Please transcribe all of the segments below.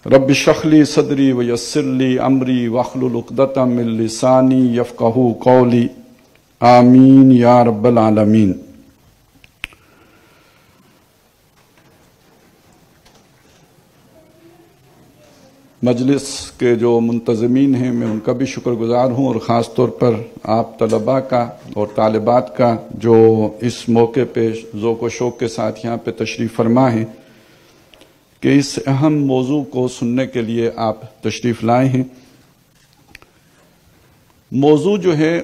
رب اشرح لی صدری ویسر لی امری واحلل عقدۃ من لسانی یفقہوا قولی آمین یا رب العالمین۔ مجلس کے جو منتظمین ہیں میں ان کا بھی شکر گزار ہوں، اور خاص طور پر آپ طلباء کا اور طالبات کا جو اس موقع پہ ذوق و شوق کے ساتھ یہاں پہ تشریف فرما ہیں کہ اس اہم موضوع کو سننے کے لیے آپ تشریف لائے ہیں۔ موضوع جو ہے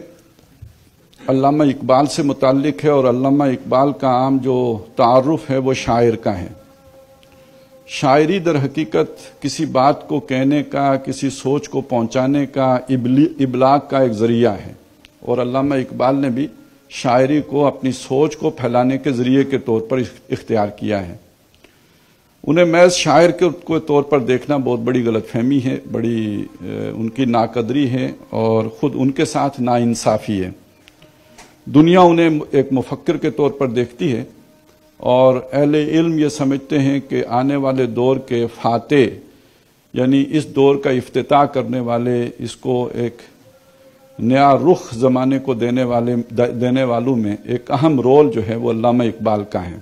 علامہ اقبال سے متعلق ہے، اور علامہ اقبال کا عام جو تعارف ہے وہ شاعر کا ہے۔ شاعری در حقیقت کسی بات کو کہنے کا، کسی سوچ کو پہنچانے کا، ابلاغ کا ایک ذریعہ ہے، اور علامہ اقبال نے بھی شاعری کو اپنی سوچ کو پھیلانے کے ذریعے کے طور پر اختیار کیا ہے۔ انہیں محض شاعر کے طور پر دیکھنا بہت بڑی غلط فہمی ہے، بڑی ان کی ناقدری ہے، اور خود ان کے ساتھ ناانصافی ہے۔ دنیا انہیں ایک مفکر کے طور پر دیکھتی ہے، اور اہل علم یہ سمجھتے ہیں کہ آنے والے دور کے فاتح، یعنی اس دور کا افتتاح کرنے والے، اس کو ایک نیا رخ زمانے کو دینے والوں میں ایک اہم رول جو ہے وہ علامہ اقبال کا ہے۔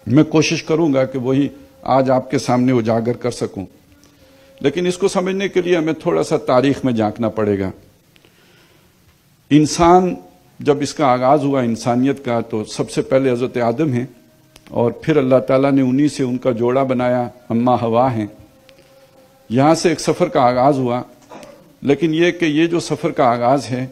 میں کوشش کروں گا کہ وہی آج آپ کے سامنے اجاگر کر سکوں، لیکن اس کو سمجھنے کے لیے ہمیں تھوڑا سا تاریخ میں جھانکنا پڑے گا۔ انسان جب اس کا آغاز ہوا انسانیت کا، تو سب سے پہلے حضرت آدم ہیں، اور پھر اللہ تعالیٰ نے انہی سے ان کا جوڑا بنایا، اماں ہوا ہیں۔ یہاں سے ایک سفر کا آغاز ہوا، لیکن یہ کہ یہ جو سفر کا آغاز ہے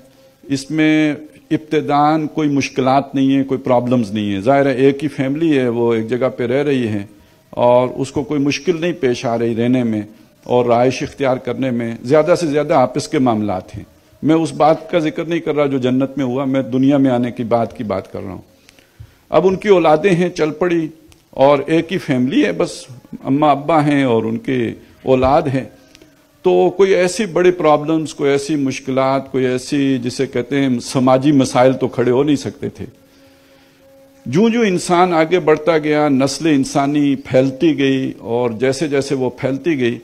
اس میں ابتداً کوئی مشکلات نہیں ہیں، کوئی پرابلمز نہیں ہیں۔ ظاہر ہے ایک ہی فیملی ہے، وہ ایک جگہ پہ رہ رہی ہے، اور اس کو کوئی مشکل نہیں پیش آ رہی رہنے میں اور رہائش اختیار کرنے میں، زیادہ سے زیادہ آپس کے معاملات ہیں۔ میں اس بات کا ذکر نہیں کر رہا جو جنت میں ہوا، میں دنیا میں آنے کی بات کر رہا ہوں۔ اب ان کی اولادیں ہیں چل پڑی، اور ایک ہی فیملی ہے، بس اماں ابا ہیں اور ان کے اولاد ہیں، تو کوئی ایسی بڑی پرابلمز، کوئی ایسی مشکلات، کوئی ایسی جسے کہتے ہیں سماجی مسائل تو کھڑے ہو نہیں سکتے تھے۔ جو انسان آگے بڑھتا گیا، نسل انسانی پھیلتی گئی، اور جیسے جیسے وہ پھیلتی گئی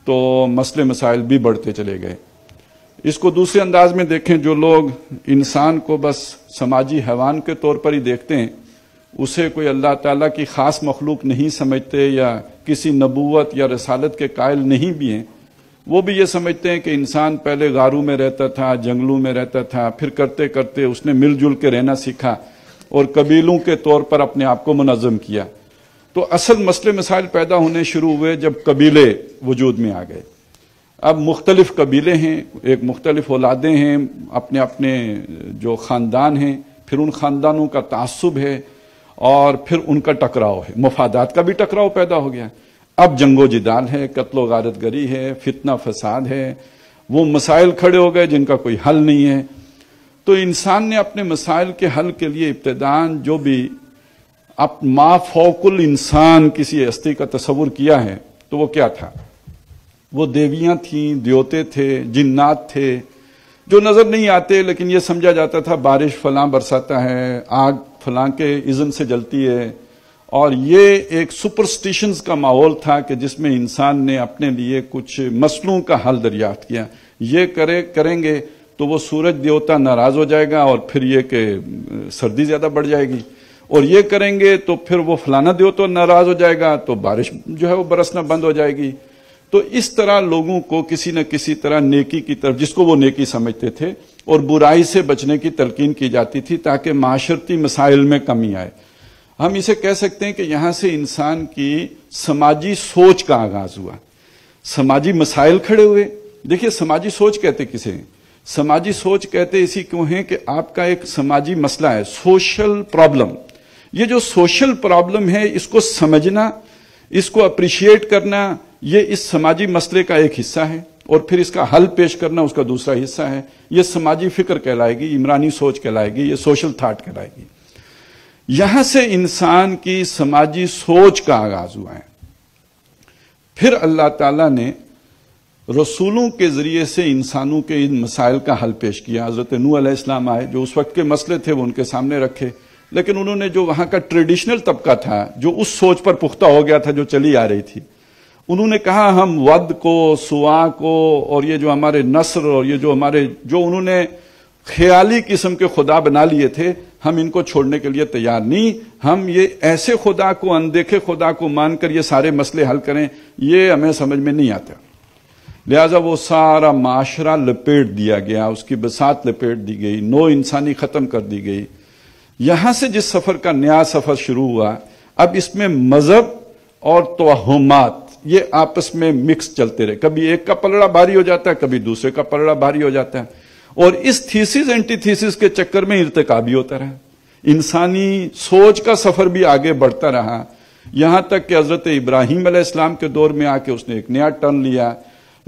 تو مسئلے مسائل بھی بڑھتے چلے گئے۔ اس کو دوسرے انداز میں دیکھیں، جو لوگ انسان کو بس سماجی حیوان کے طور پر ہی دیکھتے ہیں، اسے کوئی اللہ تعالیٰ کی خاص مخلوق نہیں سمجھتے، یا کسی نبوت یا رسالت کے قائل نہیں بھی ہیں، وہ بھی یہ سمجھتے ہیں کہ انسان پہلے غاروں میں رہتا تھا، جنگلوں میں رہتا تھا، پھر کرتے کرتے اس نے مل جل کے رہنا سیکھا اور قبیلوں کے طور پر اپنے آپ کو منظم کیا۔ تو اصل مسئلے مسائل پیدا ہونے شروع ہوئے جب قبیلے وجود میں آ گئے۔ اب مختلف قبیلے ہیں، ایک مختلف اولادیں ہیں، اپنے اپنے جو خاندان ہیں، پھر ان خاندانوں کا تعصب ہے، اور پھر ان کا ٹکراؤ ہے، مفادات کا بھی ٹکراؤ پیدا ہو گیا۔ اب جنگ و جدال ہے، قتل و غارت گری ہے، فتنہ فساد ہے، وہ مسائل کھڑے ہو گئے جن کا کوئی حل نہیں ہے۔ تو انسان نے اپنے مسائل کے حل کے لیے ابتداً جو بھی ما فوق الانسان کسی ہستی کا تصور کیا ہے، تو وہ کیا تھا؟ وہ دیویاں تھیں، دیوتے تھے، جنات تھے، جو نظر نہیں آتے، لیکن یہ سمجھا جاتا تھا بارش فلاں برساتا ہے، آگ فلاں کے اذن سے جلتی ہے، اور یہ ایک سپرسٹیشنز کا ماحول تھا کہ جس میں انسان نے اپنے لیے کچھ مسئلوں کا حل دریافت کیا۔ یہ کریں گے تو وہ سورج دیوتا ناراض ہو جائے گا، اور پھر یہ کہ سردی زیادہ بڑھ جائے گی، اور یہ کریں گے تو پھر وہ فلانا دیوتا ناراض ہو جائے گا، تو بارش جو ہے وہ برسنا بند ہو جائے گی۔ تو اس طرح لوگوں کو کسی نہ کسی طرح نیکی کی طرف، جس کو وہ نیکی سمجھتے تھے، اور برائی سے بچنے کی تلقین کی جاتی تھی تاکہ معاشرتی مسائل میں کمی آئے۔ ہم اسے کہہ سکتے ہیں کہ یہاں سے انسان کی سماجی سوچ کا آغاز ہوا، سماجی مسائل کھڑے ہوئے۔ دیکھیے سماجی سوچ کہتے کسے ہیں؟ سماجی سوچ کہتے اسی کیوں ہیں کہ آپ کا ایک سماجی مسئلہ ہے، سوشل پرابلم۔ یہ جو سوشل پرابلم ہے، اس کو سمجھنا، اس کو اپریشیٹ کرنا، یہ اس سماجی مسئلے کا ایک حصہ ہے، اور پھر اس کا حل پیش کرنا اس کا دوسرا حصہ ہے۔ یہ سماجی فکر کہلائے گی، عمرانی سوچ کہلائے گی، یہ سوشل تھاٹ کہلائے گی۔ یہاں سے انسان کی سماجی سوچ کا آغاز ہوا ہے۔ پھر اللہ تعالیٰ نے رسولوں کے ذریعے سے انسانوں کے ان مسائل کا حل پیش کیا۔ حضرت نوح علیہ السلام آئے، جو اس وقت کے مسئلے تھے وہ ان کے سامنے رکھے، لیکن انہوں نے جو وہاں کا ٹریڈیشنل طبقہ تھا، جو اس سوچ پر پختہ ہو گیا تھا جو چلی آ رہی تھی، انہوں نے کہا ہم ود کو، سوا کو، اور یہ جو ہمارے نصر اور یہ جو انہوں نے خیالی قسم کے خدا بنا لیے تھے، ہم ان کو چھوڑنے کے لیے تیار نہیں. ہم یہ ایسے خدا کو، اندیکھے خدا کو مان کر یہ سارے مسئلے حل کریں، یہ ہمیں سمجھ میں نہیں آتا. لہذا وہ سارا معاشرہ لپیٹ دیا گیا، اس کی بساط لپیٹ دی گئی، نو انسانی ختم کر دی گئی. یہاں سے جس سفر کا نیا سفر شروع ہوا، اب اس میں مذہب اور توہمات یہ آپس میں مکس چلتے رہے. کبھی ایک کا پلڑا بھاری ہو جاتا ہے، کبھی دوسرے کا پلڑا بھاری ہو جاتا ہے، اور اس تھیسس اینٹی تھیسس کے چکر میں ارتکابی ہوتا رہا. انسانی سوچ کا سفر بھی آگے بڑھتا رہا، یہاں تک کہ حضرت ابراہیم علیہ السلام کے دور میں آ کے اس نے ایک نیا ٹرن لیا.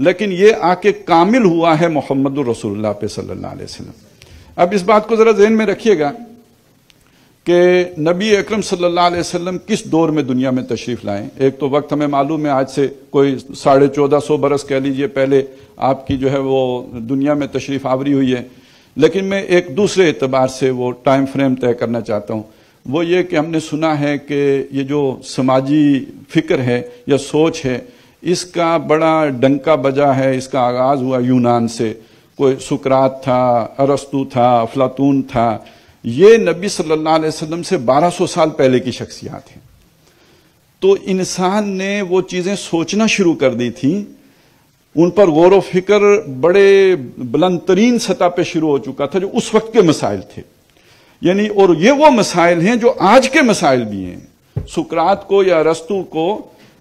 لیکن یہ آ کے کامل ہوا ہے محمد الرسول اللہ پہ صلی اللہ علیہ وسلم. اب اس بات کو ذرا ذہن میں رکھیے گا کہ نبی اکرم صلی اللہ علیہ وسلم کس دور میں دنیا میں تشریف لائیں. ایک تو وقت ہمیں معلوم ہے، آج سے کوئی 1450 برس کہہ لیجئے پہلے آپ کی جو ہے وہ دنیا میں تشریف آوری ہوئی ہے. لیکن میں ایک دوسرے اعتبار سے وہ ٹائم فریم طے کرنا چاہتا ہوں. وہ یہ کہ ہم نے سنا ہے کہ یہ جو سماجی فکر ہے یا سوچ ہے، اس کا بڑا ڈنکا بجا ہے. اس کا آغاز ہوا یونان سے. کوئی سقراط تھا، ارسطو تھا، افلاطون تھا. یہ نبی صلی اللہ علیہ وسلم سے 1200 سال پہلے کی شخصیات ہیں. تو انسان نے وہ چیزیں سوچنا شروع کر دی تھیں، ان پر غور و فکر بڑے بلند ترین سطح پہ شروع ہو چکا تھا جو اس وقت کے مسائل تھے. یعنی اور یہ وہ مسائل ہیں جو آج کے مسائل بھی ہیں. سقراط کو یا ارسطو کو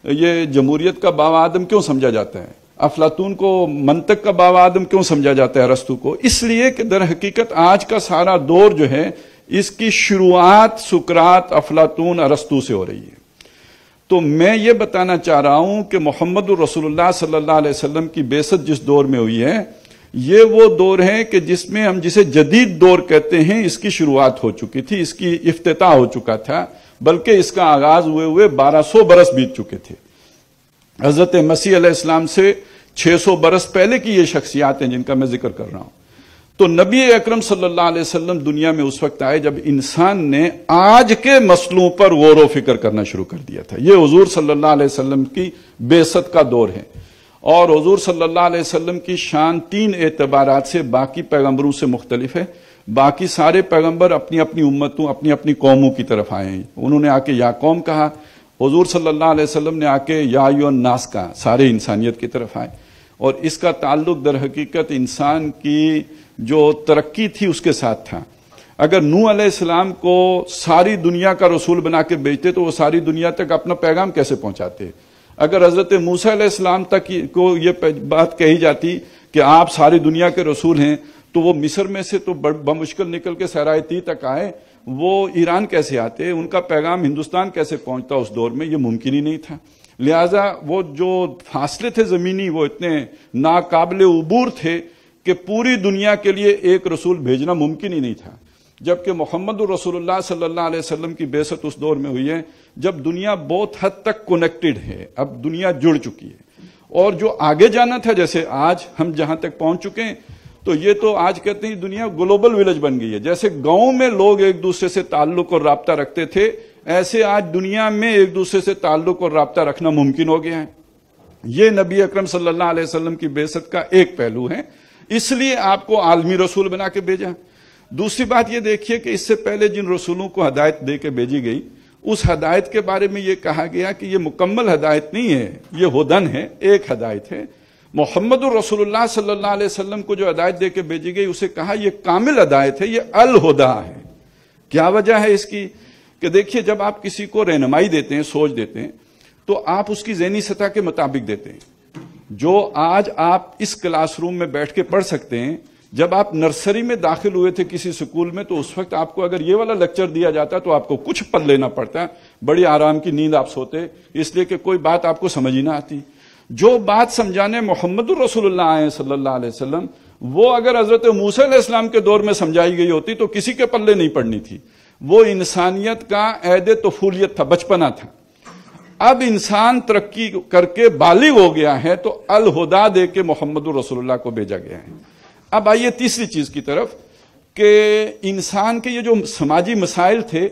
یہ جمہوریت کا بابا آدم کیوں سمجھا جاتا ہے؟ افلاطون کو منطق کا بابا آدم کیوں سمجھا جاتا ہے ارسطو کو؟ اس لیے کہ در حقیقت آج کا سارا دور جو ہے اس کی شروعات سقراط، افلاطون، ارسطو سے ہو رہی ہے. تو میں یہ بتانا چاہ رہا ہوں کہ محمد الرسول اللہ صلی اللہ علیہ وسلم کی بعثت جس دور میں ہوئی ہے، یہ وہ دور ہے کہ جس میں ہم جسے جدید دور کہتے ہیں اس کی شروعات ہو چکی تھی، اس کی افتتاح ہو چکا تھا، بلکہ اس کا آغاز ہوئے 1200 برس بیت چکے تھے. حضرت مسیح علیہ السلام سے 600 برس پہلے کی یہ شخصیات ہیں جن کا میں ذکر کر رہا ہوں. تو نبی اکرم صلی اللہ علیہ وسلم دنیا میں اس وقت آئے جب انسان نے آج کے مسئلوں پر غور و فکر کرنا شروع کر دیا تھا. یہ حضور صلی اللہ علیہ وسلم کی بعثت کا دور ہے. اور حضور صلی اللہ علیہ وسلم کی شان 3 اعتبارات سے باقی پیغمبروں سے مختلف ہے. باقی سارے پیغمبر اپنی اپنی امتوں، اپنی اپنی قوموں کی طرف آئے ہیں. انہوں نے آ کے یا قوم کہا، حضور صلی اللہ علیہ وسلم نے آ کے یا ایھا الناس کہا، سارے انسانیت کی طرف آئے. اور اس کا تعلق در حقیقت انسان کی جو ترقی تھی اس کے ساتھ تھا. اگر نوح علیہ السلام کو ساری دنیا کا رسول بنا کے بھیجتے تو وہ ساری دنیا تک اپنا پیغام کیسے پہنچاتے؟ اگر حضرت موسیٰ علیہ السلام تک کو یہ بات کہی جاتی کہ آپ ساری دنیا کے رسول ہیں تو وہ مصر میں سے تو بمشکل نکل کے صحرائے طی تک آئے، وہ ایران کیسے آتے؟ ان کا پیغام ہندوستان کیسے پہنچتا؟ اس دور میں یہ ممکن ہی نہیں تھا. لہذا وہ جو فاصلے تھے زمینی وہ اتنے ناقابل عبور تھے کہ پوری دنیا کے لیے ایک رسول بھیجنا ممکن ہی نہیں تھا. جبکہ محمد الرسول اللہ صلی اللہ علیہ وسلم کی بعثت اس دور میں ہوئی ہے جب دنیا بہت حد تک کنیکٹڈ ہے. اب دنیا جڑ چکی ہے، اور جو آگے جانا تھا، جیسے آج ہم جہاں تک پہنچ چکے ہیں، تو یہ تو آج کہتے ہیں دنیا گلوبل ولیج بن گئی ہے. جیسے گاؤں میں لوگ ایک دوسرے سے تعلق اور رابطہ رکھتے تھے، ایسے آج دنیا میں ایک دوسرے سے تعلق اور رابطہ رکھنا ممکن ہو گیا ہے. یہ نبی اکرم صلی اللہ علیہ وسلم کی بعثت کا ایک پہلو ہے، اس لیے آپ کو عالمی رسول بنا کے بھیجا. دوسری بات یہ دیکھیے کہ اس سے پہلے جن رسولوں کو ہدایت دے کے بھیجی گئی، اس ہدایت کے بارے میں یہ کہا گیا کہ یہ مکمل ہدایت نہیں ہے، یہ ہدن ہے، ایک ہدایت ہے. محمد الرسول اللہ صلی اللہ علیہ وسلم کو جو ہدایت دے کے بھیجی گئی اسے کہا یہ کامل ہدایت ہے، یہ الہدا ہے. کیا وجہ ہے اس کی؟ کہ دیکھیے جب آپ کسی کو رہنمائی دیتے ہیں، سوچ دیتے ہیں، تو آپ اس کی ذہنی سطح کے مطابق دیتے ہیں. جو آج آپ اس کلاس روم میں بیٹھ کے پڑھ سکتے ہیں، جب آپ نرسری میں داخل ہوئے تھے کسی سکول میں تو اس وقت آپ کو اگر یہ والا لیکچر دیا جاتا تو آپ کو کچھ پڑھ لینا پڑتا، بڑی آرام کی نیند آپ سوتے، اس لیے کہ کوئی بات آپ کو سمجھ ہی نہ آتی. جو بات سمجھانے محمد الرسول اللہ آئے صلی اللہ علیہ وسلم، وہ اگر حضرت موسیٰ علیہ السلام کے دور میں سمجھائی گئی ہوتی تو کسی کے پلے نہیں پڑنی تھی. وہ انسانیت کا عہد طفولیت تھا، بچپنا تھا. اب انسان ترقی کر کے بالغ ہو گیا ہے تو الہدا دے کے محمد الرسول اللہ کو بھیجا گیا ہے. اب آئیے تیسری چیز کی طرف کہ انسان کے یہ جو سماجی مسائل تھے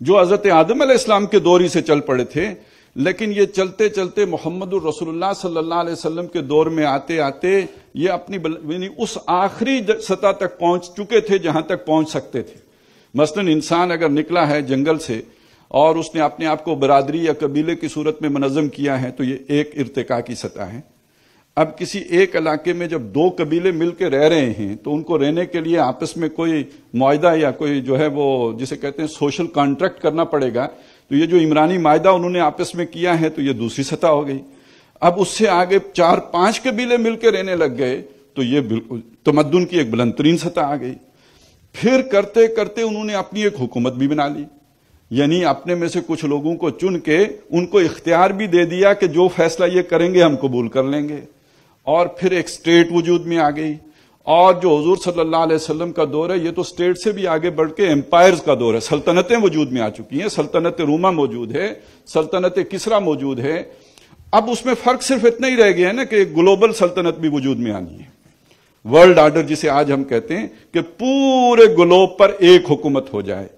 جو حضرت آدم علیہ السلام کے دور ہی سے چل پڑے تھے، لیکن یہ چلتے چلتے محمد الرسول اللہ صلی اللہ علیہ وسلم کے دور میں آتے آتے یہ اپنی یعنی اس آخری سطح تک پہنچ چکے تھے جہاں تک پہنچ سکتے تھے. مثلا انسان اگر نکلا ہے جنگل سے اور اس نے اپنے آپ کو برادری یا قبیلے کی صورت میں منظم کیا ہے تو یہ ایک ارتقاء کی سطح ہے. اب کسی ایک علاقے میں جب دو قبیلے مل کے رہ رہے ہیں تو ان کو رہنے کے لیے آپس میں کوئی معاہدہ یا کوئی جو ہے وہ جسے کہتے ہیں سوشل کانٹریکٹ کرنا پڑے گا. تو یہ جو عمرانی معاہدہ انہوں نے آپس میں کیا ہے تو یہ دوسری سطح ہو گئی. اب اس سے آگے 4-5 قبیلے مل کے رہنے لگ گئے تو یہ بالکل تمدن کی ایک بلند ترین سطح آ گئی. پھر کرتے کرتے انہوں نے اپنی ایک حکومت بھی بنا لی, یعنی اپنے میں سے کچھ لوگوں کو چن کے ان کو اختیار بھی دے دیا کہ جو فیصلہ یہ کریں گے ہم قبول کر لیں گے. اور پھر ایک سٹیٹ وجود میں آ گئی. اور جو حضور صلی اللہ علیہ وسلم کا دور ہے یہ تو سٹیٹ سے بھی آگے بڑھ کے امپائرز کا دور ہے. سلطنتیں وجود میں آ چکی ہیں, سلطنت روما موجود ہے, سلطنت کسرا موجود ہے. اب اس میں فرق صرف اتنا ہی رہ گیا ہے نا کہ ایک گلوبل سلطنت بھی وجود میں آنی ہے, ورلڈ آرڈر جسے آج ہم کہتے ہیں کہ پورے گلوب پر ایک حکومت ہو جائے.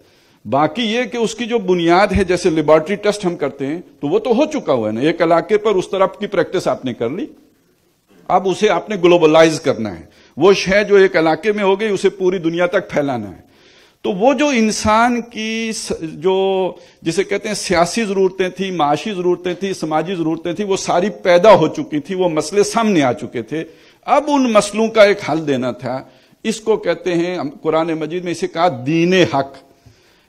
باقی یہ کہ اس کی جو بنیاد ہے جیسے لیبارٹری ٹیسٹ ہم کرتے ہیں تو وہ تو ہو چکا ہوا ہے نا, ایک علاقے پر اس طرح کی پریکٹس آپ نے کر لی, اب اسے آپ نے گلوبلائز کرنا ہے. وہ شے جو ایک علاقے میں ہو گئی اسے پوری دنیا تک پھیلانا ہے. تو وہ جو انسان کی جو جسے کہتے ہیں سیاسی ضرورتیں تھیں, معاشی ضرورتیں تھیں, سماجی ضرورتیں تھیں, وہ ساری پیدا ہو چکی تھی, وہ مسئلے سامنے آ چکے تھے. اب ان مسئلوں کا ایک حل دینا تھا. اس کو کہتے ہیں قرآن مجید میں اسے کہا دین حق.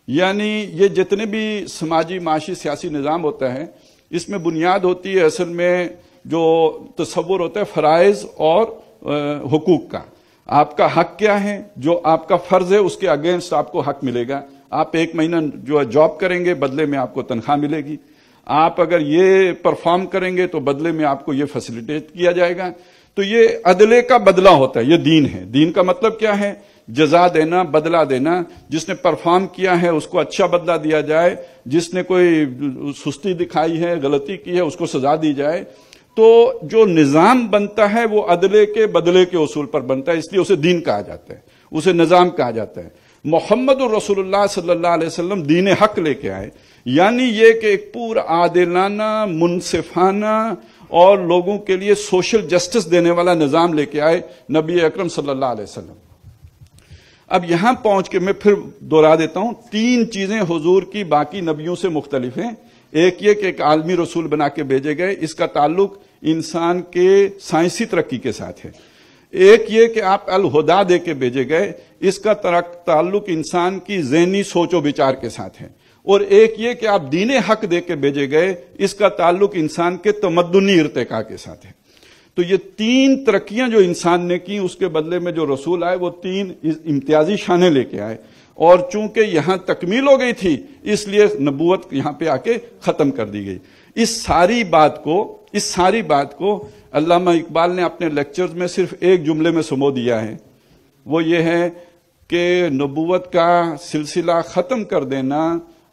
یعنی یہ جتنے بھی سماجی معاشی سیاسی نظام ہوتا ہے اس میں بنیاد ہوتی ہے اصل میں جو تصور ہوتا ہے فرائض اور حقوق کا. آپ کا حق کیا ہے, جو آپ کا فرض ہے اس کے اگینسٹ آپ کو حق ملے گا. آپ 1 مہینہ جو ہے جاب کریں گے بدلے میں آپ کو تنخواہ ملے گی. آپ اگر یہ پرفارم کریں گے تو بدلے میں آپ کو یہ فیسیلیٹیٹ کیا جائے گا. تو یہ عدلے کا بدلہ ہوتا ہے, یہ دین ہے. دین کا مطلب کیا ہے, جزا دینا, بدلہ دینا. جس نے پرفارم کیا ہے اس کو اچھا بدلہ دیا جائے, جس نے کوئی سستی دکھائی ہے, غلطی کی ہے, اس کو سزا دی جائے. تو جو نظام بنتا ہے وہ عدلے کے بدلے کے اصول پر بنتا ہے, اس لیے اسے دین کہا جاتا ہے, اسے نظام کہا جاتا ہے. محمد الرسول اللہ صلی اللہ علیہ وسلم دین حق لے کے آئے, یعنی یہ کہ ایک پورا عادلانہ, منصفانہ اور لوگوں کے لیے سوشل جسٹس دینے والا نظام لے کے آئے نبی اکرم صلی اللہ علیہ وسلم. اب یہاں پہنچ کے میں پھر دوہرا دیتا ہوں, 3 چیزیں حضور کی باقی نبیوں سے مختلف ہیں. ایک یہ کہ ایک عالمی رسول بنا کے بھیجے گئے, اس کا تعلق انسان کے سائنسی ترقی کے ساتھ ہے. ایک یہ کہ آپ الہدا دے کے بھیجے گئے, اس کا تعلق انسان کی ذہنی سوچ و بچار کے ساتھ ہے. اور ایک یہ کہ آپ دین حق دے کے بھیجے گئے, اس کا تعلق انسان کے تمدنی ارتقاء کے ساتھ ہے. تو یہ 3 ترقیاں جو انسان نے کی اس کے بدلے میں جو رسول آئے وہ 3 امتیازی شانیں لے کے آئے. اور چونکہ یہاں تکمیل ہو گئی تھی اس لیے نبوت یہاں پہ آ کے ختم کر دی گئی. اس ساری بات کو علامہ اقبال نے اپنے لیکچرز میں صرف ایک جملے میں سمو دیا ہے, وہ یہ ہے کہ نبوت کا سلسلہ ختم کر دینا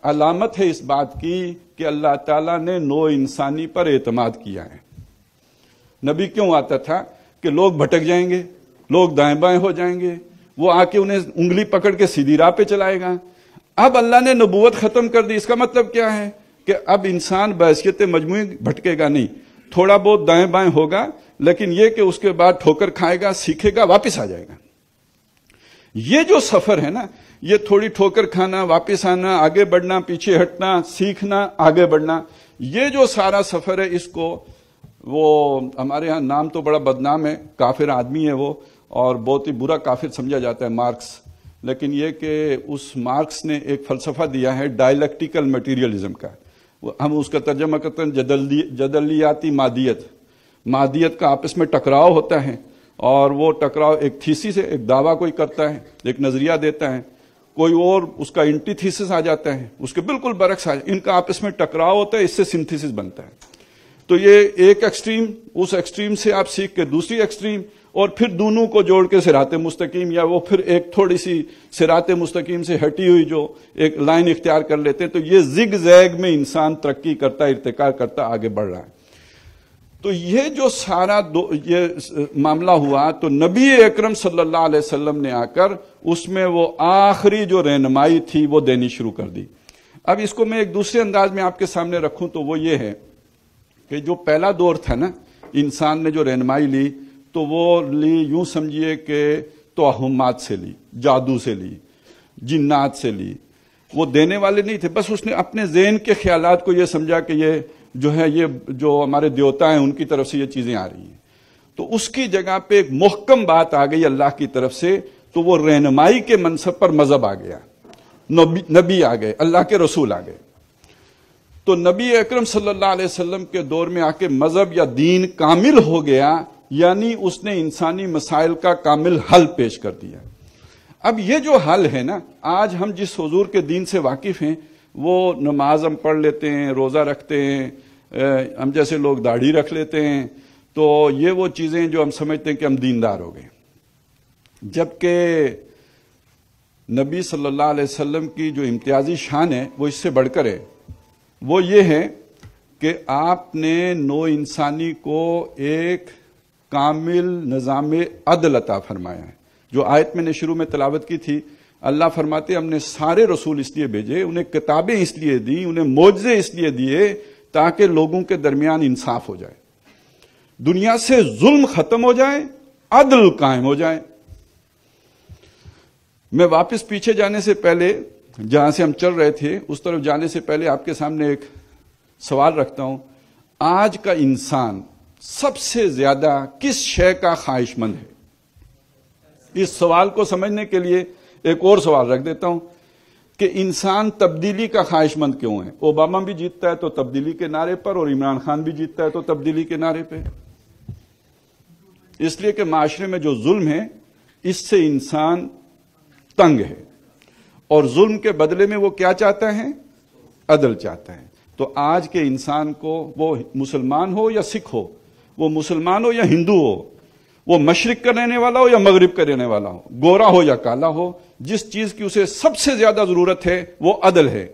علامت ہے اس بات کی کہ اللہ تعالیٰ نے نوع انسانی پر اعتماد کیا ہے. نبی کیوں آتا تھا کہ لوگ بھٹک جائیں گے, لوگ دائیں بائیں ہو جائیں گے, وہ آ کے انہیں انگلی پکڑ کے سیدھی راہ پہ چلائے گا. اب اللہ نے نبوت ختم کر دی, اس کا مطلب کیا ہے کہ اب انسان بحیثیت مجموعی بھٹکے گا نہیں, تھوڑا بہت دائیں بائیں ہوگا, لیکن یہ کہ اس کے بعد ٹھوکر کھائے گا, سیکھے گا, واپس آ جائے گا. یہ جو سفر ہے نا, یہ تھوڑی ٹھوکر کھانا, واپس آنا, آگے بڑھنا, پیچھے ہٹنا, سیکھنا, آگے بڑھنا, یہ جو سارا سفر ہے اس کو وہ ہمارے ہاں نام تو بڑا بدنام ہے, کافر آدمی ہے وہ, اور بہت ہی برا کافر سمجھا جاتا ہے مارکس. لیکن یہ کہ اس مارکس نے ایک فلسفہ دیا ہے ڈائلیکٹیکل میٹیریلزم کا, ہم اس کا ترجمہ کرتے ہیں جدلیاتی مادیت کا آپس میں ٹکراؤ ہوتا ہے, اور وہ ٹکراؤ ایک تھیسس ہے, ایک دعویٰ کوئی کرتا ہے, ایک نظریہ دیتا ہے, کوئی اور اس کا اینٹی تھیسس آ جاتا ہے, اس کے بالکل برعکس ان کا آپس میں ٹکراؤ ہوتا ہے, اس سے سنتھیسس بنتا ہے. تو یہ ایک ایکسٹریم, اس ایکسٹریم سے آپ سیکھ کے دوسری ایکسٹریم, اور پھر دونوں کو جوڑ کے صراط مستقیم, یا وہ پھر ایک تھوڑی سی صراط مستقیم سے ہٹی ہوئی جو ایک لائن اختیار کر لیتے ہیں. تو یہ زگ زیگ میں انسان ترقی کرتا, ارتقاء کرتا آگے بڑھ رہا ہے. تو یہ جو سارا یہ معاملہ ہوا تو نبی اکرم صلی اللہ علیہ وسلم نے آ کر اس میں وہ آخری جو رہنمائی تھی وہ دینی شروع کر دی. اب اس کو میں ایک دوسرے انداز میں آپ کے سامنے رکھوں تو وہ یہ ہے کہ جو پہلا دور تھا نا، انسان نے جو رہنمائی لی تو وہ لی یوں سمجھیے کہ توہمات سے لی، جادو سے لی، جنات سے لی. وہ دینے والے نہیں تھے، بس اس نے اپنے ذہن کے خیالات کو یہ سمجھا کہ یہ جو ہے، یہ جو ہمارے دیوتا ہیں ان کی طرف سے یہ چیزیں آ رہی ہیں. تو اس کی جگہ پہ ایک محکم بات آ گئی اللہ کی طرف سے، تو وہ رہنمائی کے منصب پر مذہب آ گیا، نبی آ گئے، اللہ کے رسول آ گئے. تو نبی اکرم صلی اللہ علیہ وسلم کے دور میں آ کے مذہب یا دین کامل ہو گیا، یعنی اس نے انسانی مسائل کا کامل حل پیش کر دیا. اب یہ جو حل ہے نا، آج ہم جس حضور کے دین سے واقف ہیں، وہ نماز ہم پڑھ لیتے ہیں، روزہ رکھتے ہیں، ہم جیسے لوگ داڑھی رکھ لیتے ہیں، تو یہ وہ چیزیں جو ہم سمجھتے ہیں کہ ہم دیندار ہو گئے. جبکہ نبی صلی اللہ علیہ وسلم کی جو امتیازی شان ہے وہ اس سے بڑھ کر ہے. وہ یہ ہے کہ آپ نے نو انسانی کو ایک کامل نظام عدل عطا فرمایا ہے. جو آیت میں نے شروع میں تلاوت کی تھی، اللہ فرماتے ہم نے سارے رسول اس لیے بھیجے، انہیں کتابیں اس لیے دی، انہیں معجزے اس لیے دیے تاکہ لوگوں کے درمیان انصاف ہو جائے، دنیا سے ظلم ختم ہو جائے، عدل قائم ہو جائے. میں واپس پیچھے جانے سے پہلے، جہاں سے ہم چل رہے تھے اس طرف جانے سے پہلے آپ کے سامنے ایک سوال رکھتا ہوں. آج کا انسان سب سے زیادہ کس شے کا خواہش مند ہے؟ اس سوال کو سمجھنے کے لیے ایک اور سوال رکھ دیتا ہوں کہ انسان تبدیلی کا خواہش مند کیوں ہے؟ اوباما بھی جیتتا ہے تو تبدیلی کے نعرے پر، اور عمران خان بھی جیتتا ہے تو تبدیلی کے نعرے پہ. اس لیے کہ معاشرے میں جو ظلم ہے اس سے انسان تنگ ہے، اور ظلم کے بدلے میں وہ کیا چاہتا ہے؟ عدل چاہتا ہے. تو آج کے انسان کو، وہ مسلمان ہو یا سکھ ہو، وہ مسلمان ہو یا ہندو ہو، وہ مشرق کا رہنے والا ہو یا مغرب کا رہنے والا ہو، گورا ہو یا کالا ہو، جس چیز کی اسے سب سے زیادہ ضرورت ہے وہ عدل ہے.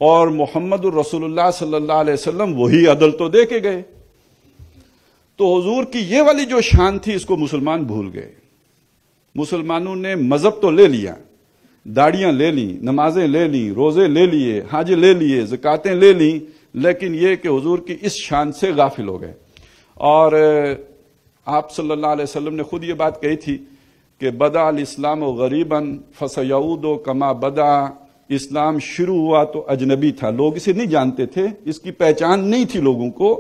اور محمد الرسول اللہ صلی اللہ علیہ وسلم وہی عدل تو دے کے گئے. تو حضور کی یہ والی جو شان تھی اس کو مسلمان بھول گئے. مسلمانوں نے مذہب تو لے لیا، داڑیاں لے لیں، نمازیں لے لیں، روزے لے لیے، حج لے لیے، زکاتیں لے لیں، لیکن یہ کہ حضور کی اس شان سے غافل ہو گئے. اور آپ صلی اللہ علیہ وسلم نے خود یہ بات کہی تھی کہ بدا الاسلام غریباً فسیعود کما بدا. اسلام شروع ہوا تو اجنبی تھا، لوگ اسے نہیں جانتے تھے، اس کی پہچان نہیں تھی لوگوں کو.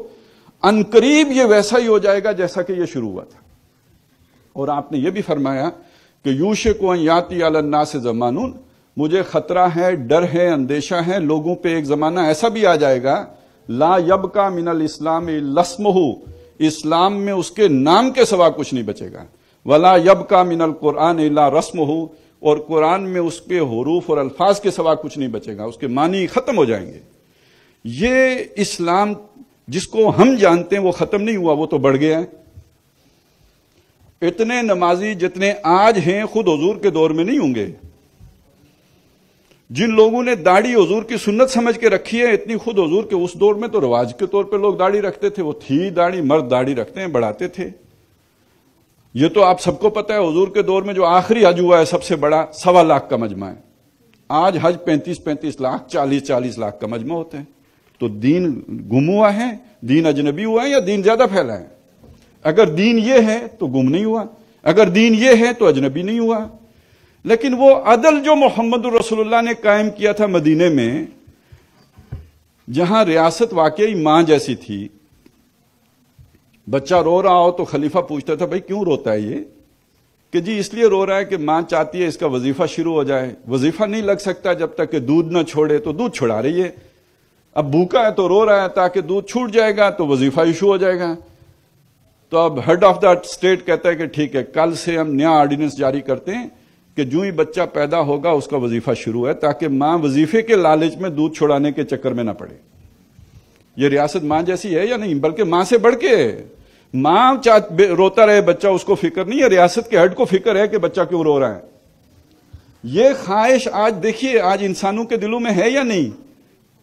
عنقریب یہ ویسا ہی ہو جائے گا جیسا کہ یہ شروع ہوا تھا. اور آپ نے یہ بھی فرمایا کہ یوشک ان یاتی علی الناس زمان، مجھے خطرہ ہے، ڈر ہے، اندیشہ ہے، لوگوں پہ ایک زمانہ ایسا بھی آ جائے گا لا یبقى من الاسلام الا اسمہ، اسلام میں اس کے نام کے سوا کچھ نہیں بچے گا. ولا یبقى من القرآن الا رسمہ، اور قرآن میں اس کے حروف اور الفاظ کے سوا کچھ نہیں بچے گا، اس کے معنی ختم ہو جائیں گے. یہ اسلام جس کو ہم جانتے ہیں وہ ختم نہیں ہوا، وہ تو بڑھ گیا ہے. اتنے نمازی جتنے آج ہیں خود حضور کے دور میں نہیں ہوں گے. جن لوگوں نے داڑھی حضور کی سنت سمجھ کے رکھی ہے، اتنی خود حضور کے اس دور میں تو رواج کے طور پہ لوگ داڑھی رکھتے تھے. وہ تھی داڑھی، مرد داڑھی رکھتے ہیں، بڑھاتے تھے. یہ تو آپ سب کو پتا ہے، حضور کے دور میں جو آخری حج ہوا ہے سب سے بڑا 1.25 لاکھ کا مجمع ہے. آج حج 35 لاکھ 40 لاکھ کا مجمع ہوتے ہیں. تو دین گم ہوا ہے، دین اجنبی ہوا ہے، یا دین زیادہ پھیلا ہے؟ اگر دین یہ ہے تو گم نہیں ہوا، اگر دین یہ ہے تو اجنبی نہیں ہوا. لیکن وہ عدل جو محمد الرسول اللہ نے قائم کیا تھا مدینے میں، جہاں ریاست واقعی ماں جیسی تھی. بچہ رو رہا ہو تو خلیفہ پوچھتا تھا بھائی کیوں روتا ہے یہ؟ کہ جی اس لیے رو رہا ہے کہ ماں چاہتی ہے اس کا وظیفہ شروع ہو جائے. وظیفہ نہیں لگ سکتا جب تک کہ دودھ نہ چھوڑے، تو دودھ چھڑا رہی ہے. اب بھوکا ہے تو رو رہا ہے تاکہ دودھ چھوٹ جائے گا تو وظیفہ ایشو ہو جائے گا. تو اب ہیڈ آف دا اسٹیٹ کہتا ہے کہ ٹھیک ہے، کل سے ہم نیا آرڈیننس جاری کرتے ہیں کہ جو ہی بچہ پیدا ہوگا اس کا وظیفہ شروع ہے، تاکہ ماں وظیفے کے لالچ میں دودھ چھڑانے کے چکر میں نہ پڑے. یہ ریاست ماں جیسی ہے یا نہیں؟ بلکہ ماں سے بڑھ کے ہے. ماں روتا رہے بچہ، اس کو فکر نہیں ہے، ریاست کے ہیڈ کو فکر ہے کہ بچہ کیوں رو رہا ہے. یہ خواہش آج دیکھیے آج انسانوں کے دلوں میں ہے یا نہیں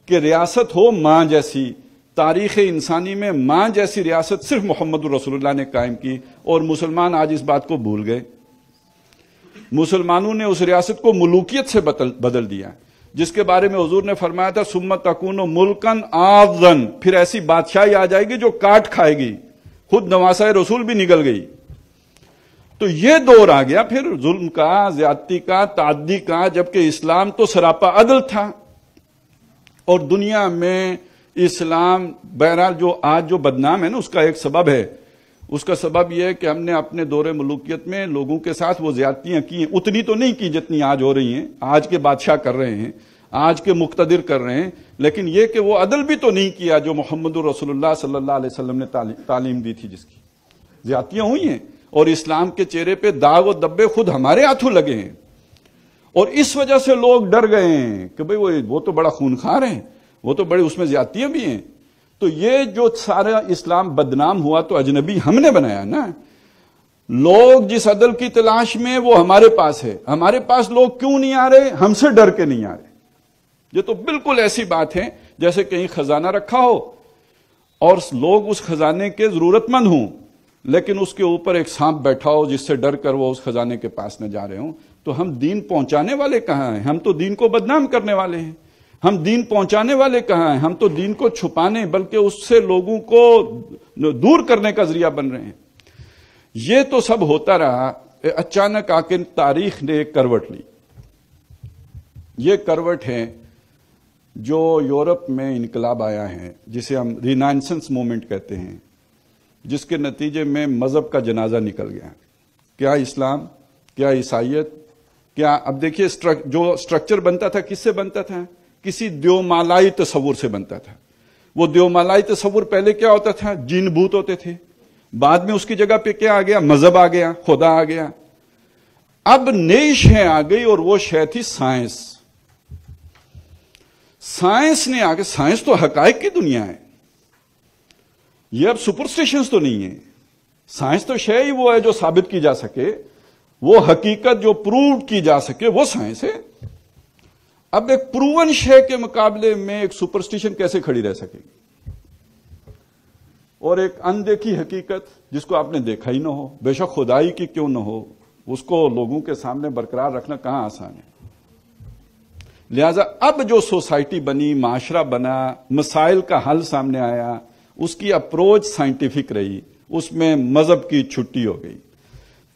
کہ ریاست ہو ماں جیسی. تاریخ انسانی میں ماں جیسی ریاست صرف محمد الرسول اللہ نے قائم کی، اور مسلمان آج اس بات کو بھول گئے. مسلمانوں نے اس ریاست کو ملوکیت سے بدل دیا. جس کے بارے میں حضور نے فرمایا تھا سمت تکون ملکن آذن، پھر ایسی بادشاہی آ جائے گی جو کاٹ کھائے گی، خود نواسہ رسول بھی نگل گئی. تو یہ دور آ گیا پھر ظلم کا، زیادتی کا، تعدی کا، جبکہ اسلام تو سراپا عدل تھا. اور دنیا میں اسلام بہرحال جو آج جو بدنام ہے نا، اس کا ایک سبب ہے. اس کا سبب یہ ہے کہ ہم نے اپنے دور ملوکیت میں لوگوں کے ساتھ وہ زیادتیاں کی ہیں، اتنی تو نہیں کی جتنی آج ہو رہی ہیں، آج کے بادشاہ کر رہے ہیں، آج کے مقتدر کر رہے ہیں، لیکن یہ کہ وہ عدل بھی تو نہیں کیا جو محمد رسول اللہ صلی اللہ علیہ وسلم نے تعلیم دی تھی. جس کی زیادتیاں ہوئی ہیں اور اسلام کے چہرے پہ داغ و دبے خود ہمارے ہاتھوں لگے ہیں. اور اس وجہ سے لوگ ڈر گئے ہیں کہ بھئی وہ تو بڑا خونخوار ہیں، وہ تو بڑے اس میں زیادتیاں بھی ہیں. تو یہ جو سارا اسلام بدنام ہوا تو اجنبی ہم نے بنایا نا. لوگ جس عدل کی تلاش میں وہ ہمارے پاس ہے. ہمارے پاس لوگ کیوں نہیں آ رہے؟ ہم سے ڈر کے نہیں آ رہے. یہ تو بالکل ایسی بات ہے جیسے کہیں خزانہ رکھا ہو اور لوگ اس خزانے کے ضرورت مند ہوں، لیکن اس کے اوپر ایک سانپ بیٹھا ہو جس سے ڈر کر وہ اس خزانے کے پاس نہ جا رہے ہوں. تو ہم دین پہنچانے والے کہاں ہیں؟ ہم تو دین کو بدنام کرنے والے ہیں. ہم دین پہنچانے والے کہاں ہیں؟ ہم تو دین کو چھپانے بلکہ اس سے لوگوں کو دور کرنے کا ذریعہ بن رہے ہیں. یہ تو سب ہوتا رہا. اچانک آ کے تاریخ نے ایک کروٹ لی. یہ کروٹ ہے جو یورپ میں انقلاب آیا ہے، جسے ہم رینائنسنس موومنٹ کہتے ہیں، جس کے نتیجے میں مذہب کا جنازہ نکل گیا. کیا اسلام، کیا عیسائیت، کیا اب دیکھیے جو سٹرکچر بنتا تھا کس سے بنتا تھا؟ کسی دیومالائی تصور سے بنتا تھا. وہ دیومالائی تصور پہلے کیا ہوتا تھا؟ جن بھوت ہوتے تھے. بعد میں اس کی جگہ پہ کیا آ گیا؟ مذہب آ گیا، خدا آ گیا. اب نئی شے آ گئی اور وہ شے تھی سائنس. سائنس نے آ کے، سائنس تو حقائق کی دنیا ہے، یہ اب سپرسٹیشنز تو نہیں ہے. سائنس تو شے ہی وہ ہے جو ثابت کی جا سکے، وہ حقیقت جو پروو کی جا سکے وہ سائنس ہے. اب ایک پروون شے کے مقابلے میں ایک سپرسٹیشن کیسے کھڑی رہ سکے گی؟ اور ایک اندیکھی حقیقت جس کو آپ نے دیکھا ہی نہ ہو، بے شک خدائی کی کیوں نہ ہو، اس کو لوگوں کے سامنے برقرار رکھنا کہاں آسان ہے. لہذا اب جو سوسائٹی بنی، معاشرہ بنا، مسائل کا حل سامنے آیا، اس کی اپروچ سائنٹیفک رہی، اس میں مذہب کی چھٹی ہو گئی.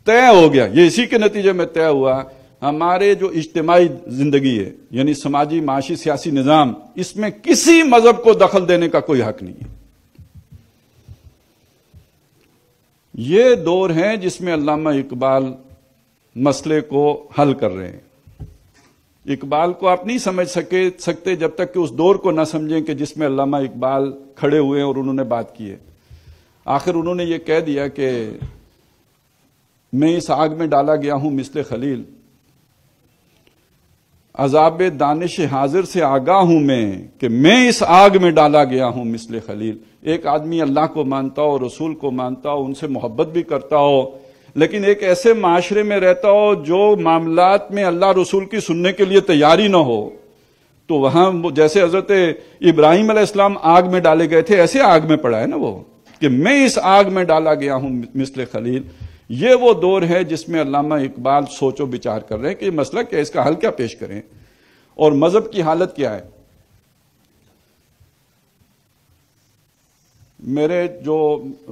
طے ہو گیا، یہ اسی کے نتیجے میں طے ہوا. ہمارے جو اجتماعی زندگی ہے، یعنی سماجی، معاشی، سیاسی نظام، اس میں کسی مذہب کو دخل دینے کا کوئی حق نہیں ہے. یہ دور ہے جس میں علامہ اقبال مسئلے کو حل کر رہے ہیں. اقبال کو آپ نہیں سمجھ سکتے جب تک کہ اس دور کو نہ سمجھیں کہ جس میں علامہ اقبال کھڑے ہوئے اور انہوں نے بات کی ہے. آخر انہوں نے یہ کہہ دیا کہ میں اس آگ میں ڈالا گیا ہوں مثل خلیل، عذاب دانش حاضر سے آگاہ ہوں میں کہ اس آگ میں ڈالا گیا ہوں مثل خلیل. ایک آدمی اللہ کو مانتا ہو، رسول کو مانتا ہو، ان سے محبت بھی کرتا ہو، لیکن ایک ایسے معاشرے میں رہتا ہو جو معاملات میں اللہ رسول کی سننے کے لیے تیاری نہ ہو، تو وہاں جیسے حضرت ابراہیم علیہ السلام آگ میں ڈالے گئے تھے، ایسے آگ میں پڑا ہے نا وہ کہ میں اس آگ میں ڈالا گیا ہوں مثل خلیل. یہ وہ دور ہے جس میں علامہ اقبال سوچ و بچار کر رہے ہیں کہ یہ مسئلہ کیا، اس کا حل کیا پیش کریں اور مذہب کی حالت کیا ہے. میرے جو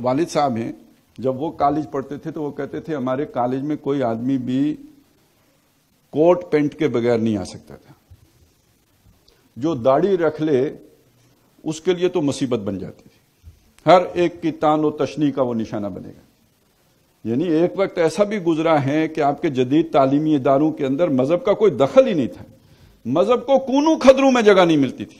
والد صاحب ہیں، جب وہ کالج پڑھتے تھے تو وہ کہتے تھے ہمارے کالج میں کوئی آدمی بھی کوٹ پینٹ کے بغیر نہیں آ سکتا تھا. جو داڑھی رکھ لے اس کے لیے تو مصیبت بن جاتی تھی، ہر ایک کی تان و تشنیع کا وہ نشانہ بنے گا. یعنی ایک وقت ایسا بھی گزرا ہے کہ آپ کے جدید تعلیمی اداروں کے اندر مذہب کا کوئی دخل ہی نہیں تھا. مذہب کو کونوں خدروں میں جگہ نہیں ملتی تھی.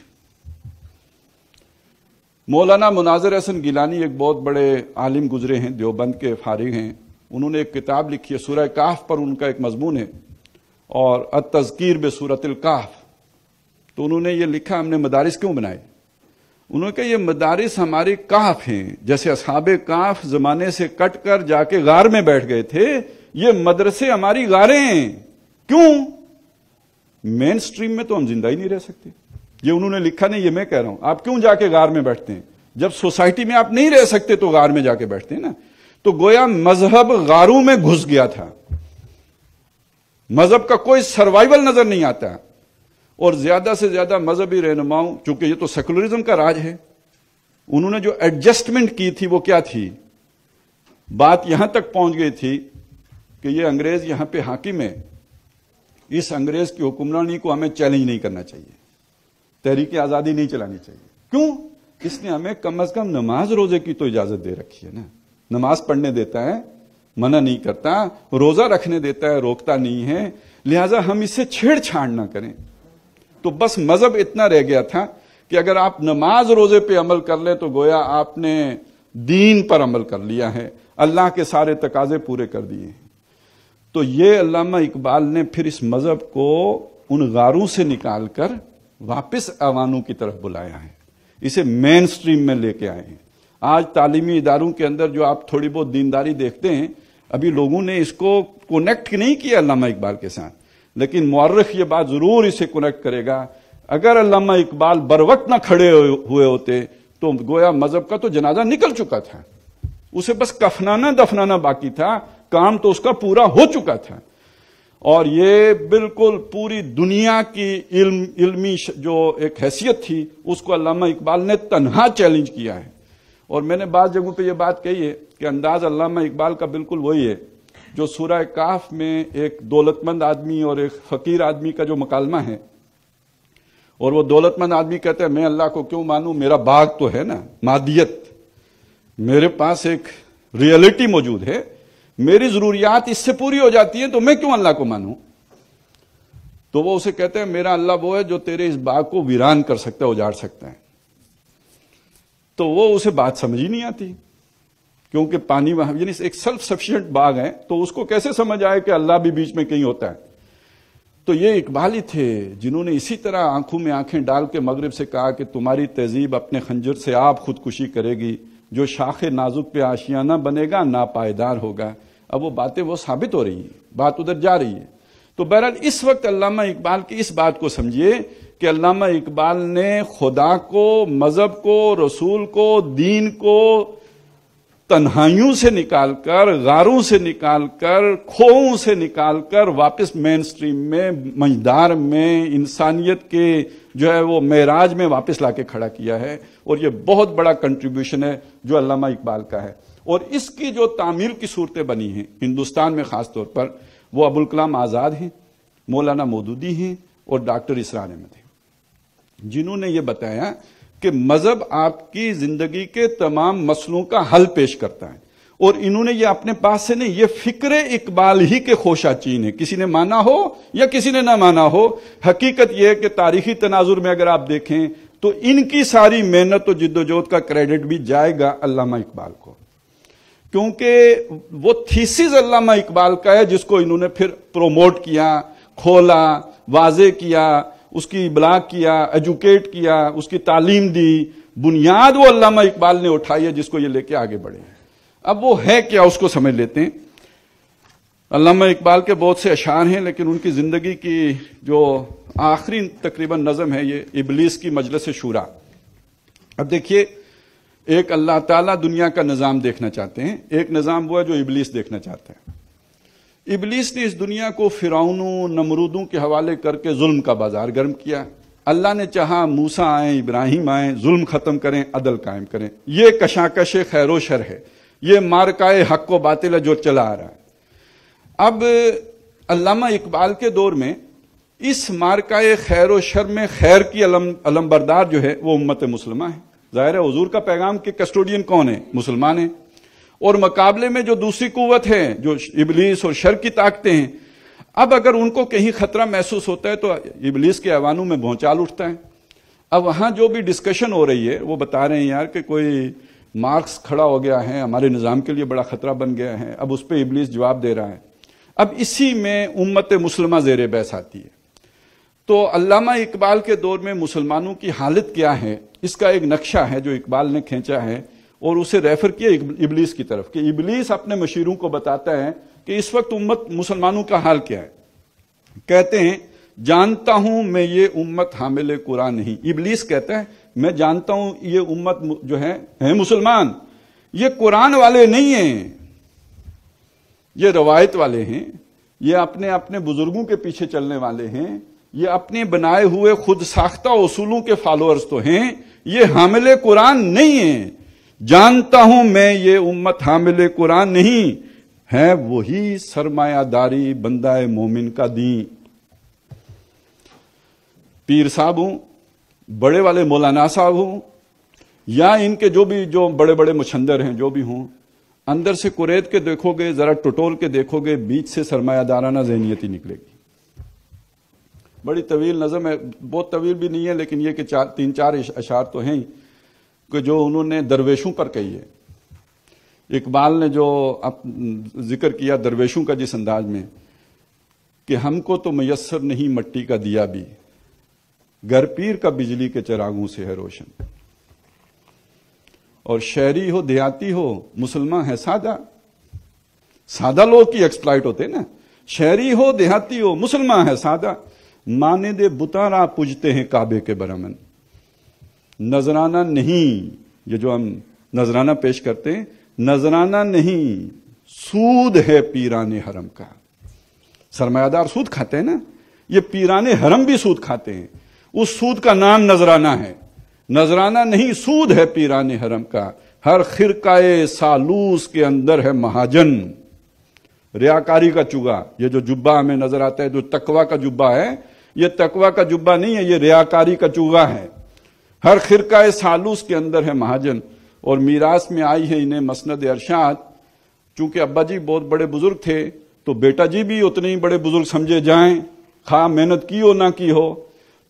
مولانا مناظر احسن گیلانی ایک بہت بڑے عالم گزرے ہیں، دیوبند کے فارغ ہیں. انہوں نے ایک کتاب لکھی ہے، سورہ کہف پر ان کا ایک مضمون ہے، اور التذکیر بسورۃ الکہف. تو انہوں نے یہ لکھا ہم نے مدارس کیوں بنائے. انہوں نے کہا یہ مدارس ہماری کہف ہیں، جیسے اصحاب کہف زمانے سے کٹ کر جا کے غار میں بیٹھ گئے تھے، یہ مدرسے ہماری غاریں ہیں. کیوں؟ مین سٹریم میں تو ہم زندہ ہی نہیں رہ سکتے. یہ انہوں نے لکھا نہیں، یہ میں کہہ رہا ہوں. آپ کیوں جا کے غار میں بیٹھتے ہیں؟ جب سوسائٹی میں آپ نہیں رہ سکتے تو غار میں جا کے بیٹھتے ہیں نا. تو گویا مذہب غاروں میں گھس گیا تھا، مذہب کا کوئی سروائیول نظر نہیں آتا. اور زیادہ سے زیادہ مذہبی رہنماؤں، چونکہ یہ تو سیکولرزم کا راج ہے، انہوں نے جو ایڈجسٹمنٹ کی تھی وہ کیا تھی؟ بات یہاں تک پہنچ گئی تھی کہ یہ انگریز یہاں پہ حاکم ہے، اس انگریز کی حکمرانی کو ہمیں چیلنج نہیں کرنا چاہیے، تحریک آزادی نہیں چلانی چاہیے۔ کیوں؟ اس نے ہمیں کم از کم نماز روزے کی تو اجازت دے رکھی ہے نا، نماز پڑھنے دیتا ہے، منع نہیں کرتا، روزہ رکھنے دیتا ہے، روکتا نہیں ہے، لہٰذا ہم اسے چھیڑ چھاڑ نہ کریں۔ تو بس مذہب اتنا رہ گیا تھا کہ اگر آپ نماز روزے پہ عمل کر لیں تو گویا آپ نے دین پر عمل کر لیا ہے، اللہ کے سارے تقاضے پورے کر دیے ہیں۔ تو یہ علامہ اقبال نے پھر اس مذہب کو ان غاروں سے نکال کر واپس عوانوں کی طرف بلایا ہے، اسے مین سٹریم میں لے کے آئے ہیں۔ آج تعلیمی اداروں کے اندر جو آپ تھوڑی بہت دینداری دیکھتے ہیں، ابھی لوگوں نے اس کو کنیکٹ نہیں کیا علامہ اقبال کے ساتھ، لیکن مورخ یہ بات ضرور اسے کنیکٹ کرے گا، اگر علامہ اقبال بروقت نہ کھڑے ہوئے ہوتے تو گویا مذہب کا تو جنازہ نکل چکا تھا، اسے بس کفنانا دفنانا باقی تھا، کام تو اس کا پورا ہو چکا تھا۔ اور یہ بالکل پوری دنیا کی علمی جو ایک حیثیت تھی اس کو علامہ اقبال نے تنہا چیلنج کیا ہے۔ اور میں نے بعض جگہوں پہ یہ بات کہی ہے کہ انداز علامہ اقبال کا بالکل وہی ہے جو سورہ کہف میں ایک دولت مند آدمی اور ایک فقیر آدمی کا جو مکالمہ ہے، اور وہ دولت مند آدمی کہتا ہے میں اللہ کو کیوں مانوں، میرا باغ تو ہے نا، مادیت، میرے پاس ایک ریئلٹی موجود ہے، میری ضروریات اس سے پوری ہو جاتی ہیں تو میں کیوں اللہ کو مانوں؟ تو وہ اسے کہتے ہیں میرا اللہ وہ ہے جو تیرے اس باغ کو ویران کر سکتا ہے، اجاڑ سکتا ہے۔ تو وہ اسے بات سمجھ ہی نہیں آتی، کیونکہ پانی وہاں یعنی ایک سیلف سفیشینٹ باغ ہے، تو اس کو کیسے سمجھ آئے کہ اللہ بھی بیچ میں کہیں ہوتا ہے؟ تو یہ اقبال ہی تھے جنہوں نے اسی طرح آنکھوں میں آنکھیں ڈال کے مغرب سے کہا کہ تمہاری تہذیب اپنے خنجر سے آپ خودکشی کرے گی، جو شاخ نازک پہ آشیانہ بنے گا ناپائیدار ہوگا۔ اب وہ باتیں وہ ثابت ہو رہی ہیں، بات ادھر جا رہی ہے۔ تو بہرحال اس وقت علامہ اقبال کی اس بات کو سمجھیے کہ علامہ اقبال نے خدا کو، مذہب کو، رسول کو، دین کو تنہائیوں سے نکال کر، غاروں سے نکال کر، کھوؤں سے نکال کر واپس مین سٹریم میں، مجدار میں، انسانیت کے جو ہے وہ معراج میں واپس لا کے کھڑا کیا ہے۔ اور یہ بہت بڑا کنٹریبیوشن ہے جو علامہ اقبال کا ہے۔ اور اس کی جو تعمیر کی صورتیں بنی ہیں ہندوستان میں خاص طور پر، وہ ابوالکلام آزاد ہیں، مولانا مودودی ہیں اور ڈاکٹر اسرار احمد ہیں، جنہوں نے یہ بتایا کہ مذہب آپ کی زندگی کے تمام مسئلوں کا حل پیش کرتا ہے۔ اور انہوں نے یہ اپنے پاس سے نہیں، یہ فکر اقبال ہی کے خوشہ چین ہے، کسی نے مانا ہو یا کسی نے نہ مانا ہو، حقیقت یہ ہے کہ تاریخی تناظر میں اگر آپ دیکھیں تو ان کی ساری محنت و جدوجہد کا کریڈٹ بھی جائے گا علامہ اقبال کو، کیونکہ وہ تھیسز علامہ اقبال کا ہے جس کو انہوں نے پھر پروموٹ کیا، کھولا، واضح کیا، اس کی ابلاغ کیا، ایجوکیٹ کیا، اس کی تعلیم دی، بنیاد وہ علامہ اقبال نے اٹھائی ہے جس کو یہ لے کے آگے بڑھے ہیں۔ اب وہ ہے کیا اس کو سمجھ لیتے ہیں۔ علامہ اقبال کے بہت سے اشعار ہیں، لیکن ان کی زندگی کی جو آخری تقریباً نظم ہے یہ ابلیس کی مجلس شورا۔ اب دیکھیے، ایک اللہ تعالیٰ دنیا کا نظام دیکھنا چاہتے ہیں، ایک نظام وہ ہے جو ابلیس دیکھنا چاہتا ہے۔ ابلیس نے اس دنیا کو فرعونوں، نمرودوں کے حوالے کر کے ظلم کا بازار گرم کیا۔ اللہ نے چاہا موسیٰ آئیں، ابراہیم آئیں، ظلم ختم کریں، عدل قائم کریں۔ یہ کشاکش خیر و شر ہے، یہ مارکائے حق و باطل ہے جو چلا آ رہا ہے۔ اب علامہ اقبال کے دور میں اس مارکائے خیر و شر میں خیر کی علم بردار جو ہے وہ امت مسلمہ ہے۔ ظاہر ہے حضور کا پیغام کے کسٹوڈین کون ہیں؟ مسلمان ہیں۔ اور مقابلے میں جو دوسری قوت ہے، جو ابلیس اور شر کی طاقتیں ہیں، اب اگر ان کو کہیں خطرہ محسوس ہوتا ہے تو ابلیس کے ایوانوں میں بھونچال اٹھتا ہے۔ اب وہاں جو بھی ڈسکشن ہو رہی ہے وہ بتا رہے ہیں یار کہ کوئی مارکس کھڑا ہو گیا ہے، ہمارے نظام کے لیے بڑا خطرہ بن گیا ہے، اب اس پہ ابلیس جواب دے رہا ہے۔ اب اسی میں امت مسلمہ زیر بحث آتی ہے۔ تو علامہ اقبال کے دور میں مسلمانوں کی حالت کیا ہے، اس کا ایک نقشہ ہے جو اقبال نے کھینچا ہے اور اسے ریفر کیا ابلیس کی طرف، کہ ابلیس اپنے مشیروں کو بتاتا ہے کہ اس وقت امت مسلمانوں کا حال کیا ہے۔ کہتے ہیں جانتا ہوں میں یہ امت حامل قرآن نہیں۔ ابلیس کہتا ہے میں جانتا ہوں یہ امت جو ہے مسلمان، یہ قرآن والے نہیں ہیں، یہ روایت والے ہیں، یہ اپنے بزرگوں کے پیچھے چلنے والے ہیں، یہ اپنے بنائے ہوئے خود ساختہ اصولوں کے فالوورز تو ہیں، یہ حامل قرآن نہیں ہیں۔ جانتا ہوں میں یہ امت حامل قرآن نہیں ہے، وہی سرمایہ داری بندہ مومن کا دین۔ پیر صاحب ہوں، بڑے والے مولانا صاحب ہوں، یا ان کے جو بڑے بڑے مچھندر ہیں جو بھی ہوں، اندر سے قرید کے دیکھو گے، ذرا ٹٹول کے دیکھو گے، بیچ سے سرمایہ دارانہ ذہنیت ہی نکلے گی۔ بڑی طویل نظم ہے، بہت طویل بھی نہیں ہے، لیکن یہ کہ تین چار اشعار تو ہیں کہ جو انہوں نے درویشوں پر کہی ہے۔ اقبال نے جو ذکر کیا درویشوں کا جس انداز میں کہ ہم کو تو میسر نہیں مٹی کا دیا بھی، گھر پیر کا بجلی کے چراغوں سے ہے روشن۔ اور شہری ہو دیہاتی ہو مسلمان ہے سادہ، سادہ لوگ کی ایکسپلائٹ ہوتے نا، شہری ہو دیہاتی ہو مسلمان ہے سادہ، مانے دے بتارا پوجتے ہیں کعبے کے برمن۔ نذرانہ نہیں، یہ جو ہم نذرانہ پیش کرتے ہیں، نذرانہ نہیں، سود ہے پیران حرم کا۔ سرمایہ دار سود کھاتے ہیں نا، یہ پیران حرم بھی سود کھاتے ہیں، اس سود کا نام نذرانہ ہے۔ نذرانہ نہیں، سود ہے پیران حرم کا، ہر خرقہ سالوس کے اندر ہے مہاجن۔ ریاکاری کا چوگا، یہ جو جبہ ہمیں نظر آتا ہے جو تقوی کا جبہ ہے، یہ تقوی کا جبہ نہیں ہے، یہ ریاکاری کا چوگا ہے۔ ہر خرقہ سالوس کے اندر ہے مہاجن۔ اور میراث میں آئی ہے انہیں مسند ارشاد، چونکہ ابا جی بہت بڑے بزرگ تھے تو بیٹا جی بھی اتنے ہی بڑے بزرگ سمجھے جائیں، خواہ محنت کی ہو نہ کی ہو۔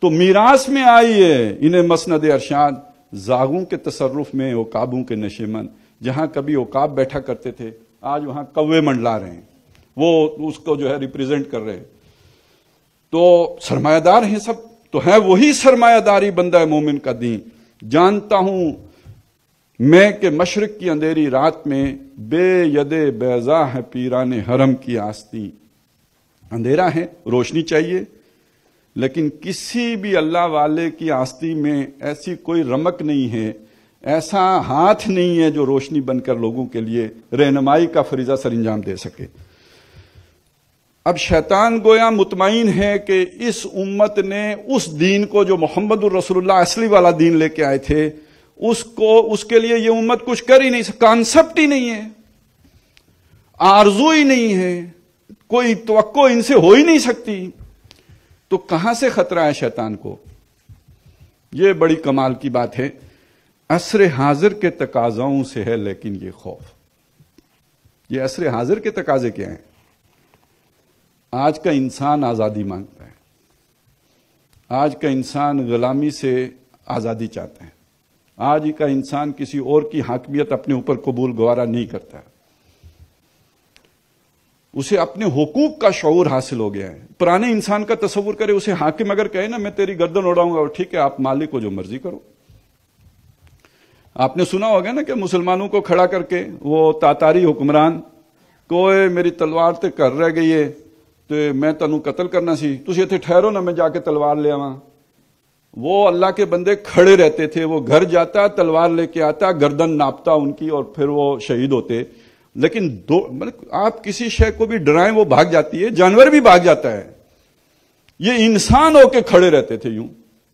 تو میراث میں آئی ہے انہیں مسند ارشاد، زاغوں کے تصرف میں عقابوں کے نشے من۔ جہاں کبھی عقاب بیٹھا کرتے تھے آج وہاں کوے منڈلا رہے ہیں، وہ اس کو جو ہے ریپریزنٹ کر رہے ہیں۔ تو سرمایہ دار ہیں سب، تو ہے وہی سرمایہ داری بندہ مومن کا دین۔ جانتا ہوں میں کہ مشرق کی اندھیری رات میں بے ید بیضا ہے پیران حرم کی آستین۔ اندھیرا ہے، روشنی چاہیے، لیکن کسی بھی اللہ والے کی آستین میں ایسی کوئی رمق نہیں ہے، ایسا ہاتھ نہیں ہے جو روشنی بن کر لوگوں کے لیے رہنمائی کا فریضہ سر انجام دے سکے۔ اب شیطان گویا مطمئن ہے کہ اس امت نے اس دین کو جو محمد الرسول اللہ اصلی والا دین لے کے آئے تھے، اس کے لیے یہ امت کچھ کر ہی نہیں سکتی، کانسیپٹ ہی نہیں ہے، آرزو ہی نہیں ہے، کوئی توقع ان سے ہو ہی نہیں سکتی۔ تو کہاں سے خطرہ ہے شیطان کو؟ یہ بڑی کمال کی بات ہے۔ عصر حاضر کے تقاضاؤں سے ہے لیکن یہ خوف۔ یہ عصر حاضر کے تقاضے کیا ہیں؟ آج کا انسان آزادی مانگتا ہے، آج کا انسان غلامی سے آزادی چاہتا ہے، آج کا انسان کسی اور کی حاکمیت اپنے اوپر قبول گوارا نہیں کرتا ہے، اسے اپنے حقوق کا شعور حاصل ہو گیا ہے۔ پرانے انسان کا تصور کرے، اسے حاکم اگر کہے نا میں تیری گردن اڑاؤں گا، اور ٹھیک ہے آپ مالک کو جو مرضی کرو۔ آپ نے سنا ہوگا نا کہ مسلمانوں کو کھڑا کر کے وہ تاتاری حکمران کوئی میری تلوار تے کر رہ گئی ہے تو میں تنوں قتل کرنا سی، تسی ایتھے ٹھہرو نا میں جا کے تلوار لے آواں۔ وہ اللہ کے بندے کھڑے رہتے تھے، وہ گھر جاتا تلوار لے کے آتا، گردن ناپتا ان کی اور پھر وہ شہید ہوتے۔ لیکن آپ کسی شے کو بھی ڈرائیں وہ بھاگ جاتی ہے، جانور بھی بھاگ جاتا ہے، یہ انسان ہو کے کھڑے رہتے تھے، یوں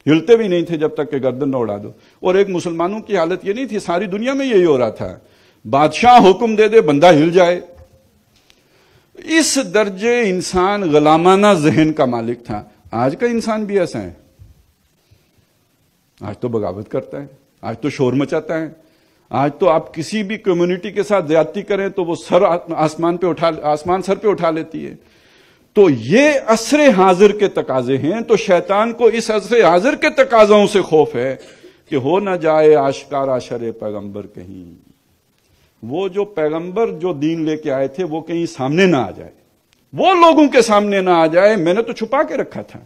ہلتے بھی نہیں تھے جب تک کہ گردن نہ اڑا دو۔ اور ایک مسلمانوں کی حالت یہ نہیں تھی، ساری دنیا میں یہی ہو رہا تھا، بادشاہ حکم دے دے بندہ ہل جائے۔ اس درجے انسان غلامانہ ذہن کا مالک تھا۔ آج کا انسان بھی ایسا ہے، آج تو بغاوت کرتا ہے، آج تو شور مچاتا ہے، آج تو آپ کسی بھی کمیونٹی کے ساتھ زیادتی کریں تو وہ آسمان سر پہ اٹھا لیتی ہے۔ تو یہ عصر حاضر کے تقاضے ہیں، تو شیطان کو اس عصر حاضر کے تقاضوں سے خوف ہے کہ ہو نہ جائے آشکارا شر پیغمبر کہیں، وہ جو پیغمبر جو دین لے کے آئے تھے وہ کہیں سامنے نہ آ جائے، وہ لوگوں کے سامنے نہ آ جائے۔ میں نے تو چھپا کے رکھا تھا،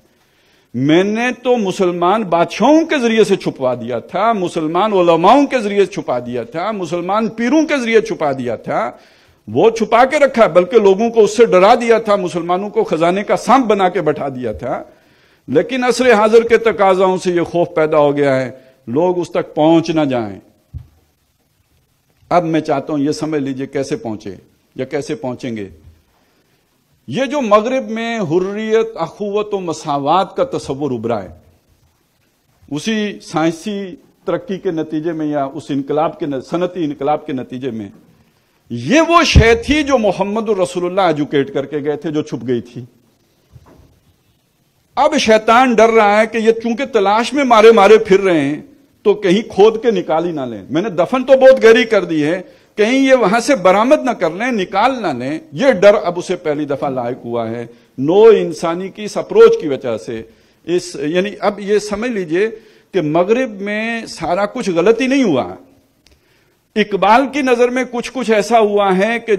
میں نے تو مسلمان بادشاہوں کے ذریعے سے چھپا دیا تھا، مسلمان علماؤں کے ذریعے سے چھپا دیا تھا، مسلمان پیروں کے ذریعے چھپا دیا تھا، وہ چھپا کے رکھا، بلکہ لوگوں کو اس سے ڈرا دیا تھا، مسلمانوں کو خزانے کا سانپ بنا کے بٹھا دیا تھا۔ لیکن عصر حاضر کے تقاضاؤں سے یہ خوف پیدا ہو گیا ہے، لوگ اس تک پہنچ نہ جائیں۔ اب میں چاہتا ہوں یہ سمجھ لیجئے کیسے پہنچے یا کیسے پہنچیں گے۔ یہ جو مغرب میں حریت، اخوت و مساوات کا تصور ابھرا ہے، اسی سائنسی ترقی کے نتیجے میں یا اس انقلاب کے صنعتی انقلاب کے نتیجے میں، یہ وہ شے تھی جو محمد رسول اللہ ایجوکیٹ کر کے گئے تھے، جو چھپ گئی تھی۔ اب شیطان ڈر رہا ہے کہ یہ چونکہ تلاش میں مارے مارے پھر رہے ہیں تو کہیں کھود کے نکال ہی نہ لیں، میں نے دفن تو بہت گہری کر دی ہے، کہیں یہ وہاں سے برآمد نہ کر لیں، نکال نہ لیں، یہ ڈر اب اسے پہلی دفعہ لاحق ہوا ہے نو انسانی کی اس اپروچ کی وجہ سے۔ یعنی اب یہ سمجھ لیجئے کہ مغرب میں سارا کچھ غلطی نہیں ہوا، اقبال کی نظر میں کچھ ایسا ہوا ہے کہ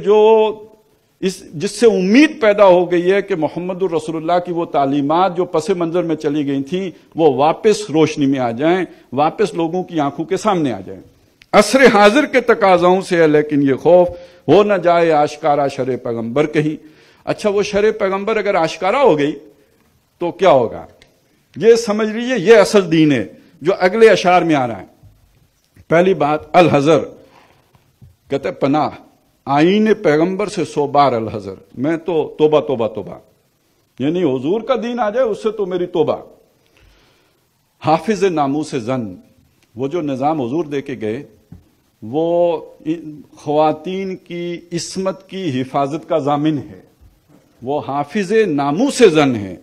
جس سے امید پیدا ہو گئی ہے کہ محمد الرسول اللہ کی وہ تعلیمات جو پس منظر میں چلی گئی تھیں وہ واپس روشنی میں آ جائیں، واپس لوگوں کی آنکھوں کے سامنے آ جائیں۔ عصر حاضر کے تقاضاؤں سے ہے لیکن یہ خوف ہو نہ جائے آشکارا شرع پیغمبر کہیں۔ اچھا، وہ شرع پیغمبر اگر آشکارا ہو گئی تو کیا ہوگا؟ یہ سمجھ لیجیے، یہ اصل دین ہے جو اگلے اشعار میں آ رہا ہے۔ پہلی بات، الحذر، کہتے پناہ، آئین پیغمبر سے 100 بار الحذر، میں تو توبہ توبہ توبہ، یعنی حضور کا دین آ جائے اس سے تو میری توبہ۔ حافظ ناموس زن، وہ جو نظام حضور دے کے گئے وہ خواتین کی عصمت کی حفاظت کا ضامن ہے، وہ حافظ ناموس زن ہے،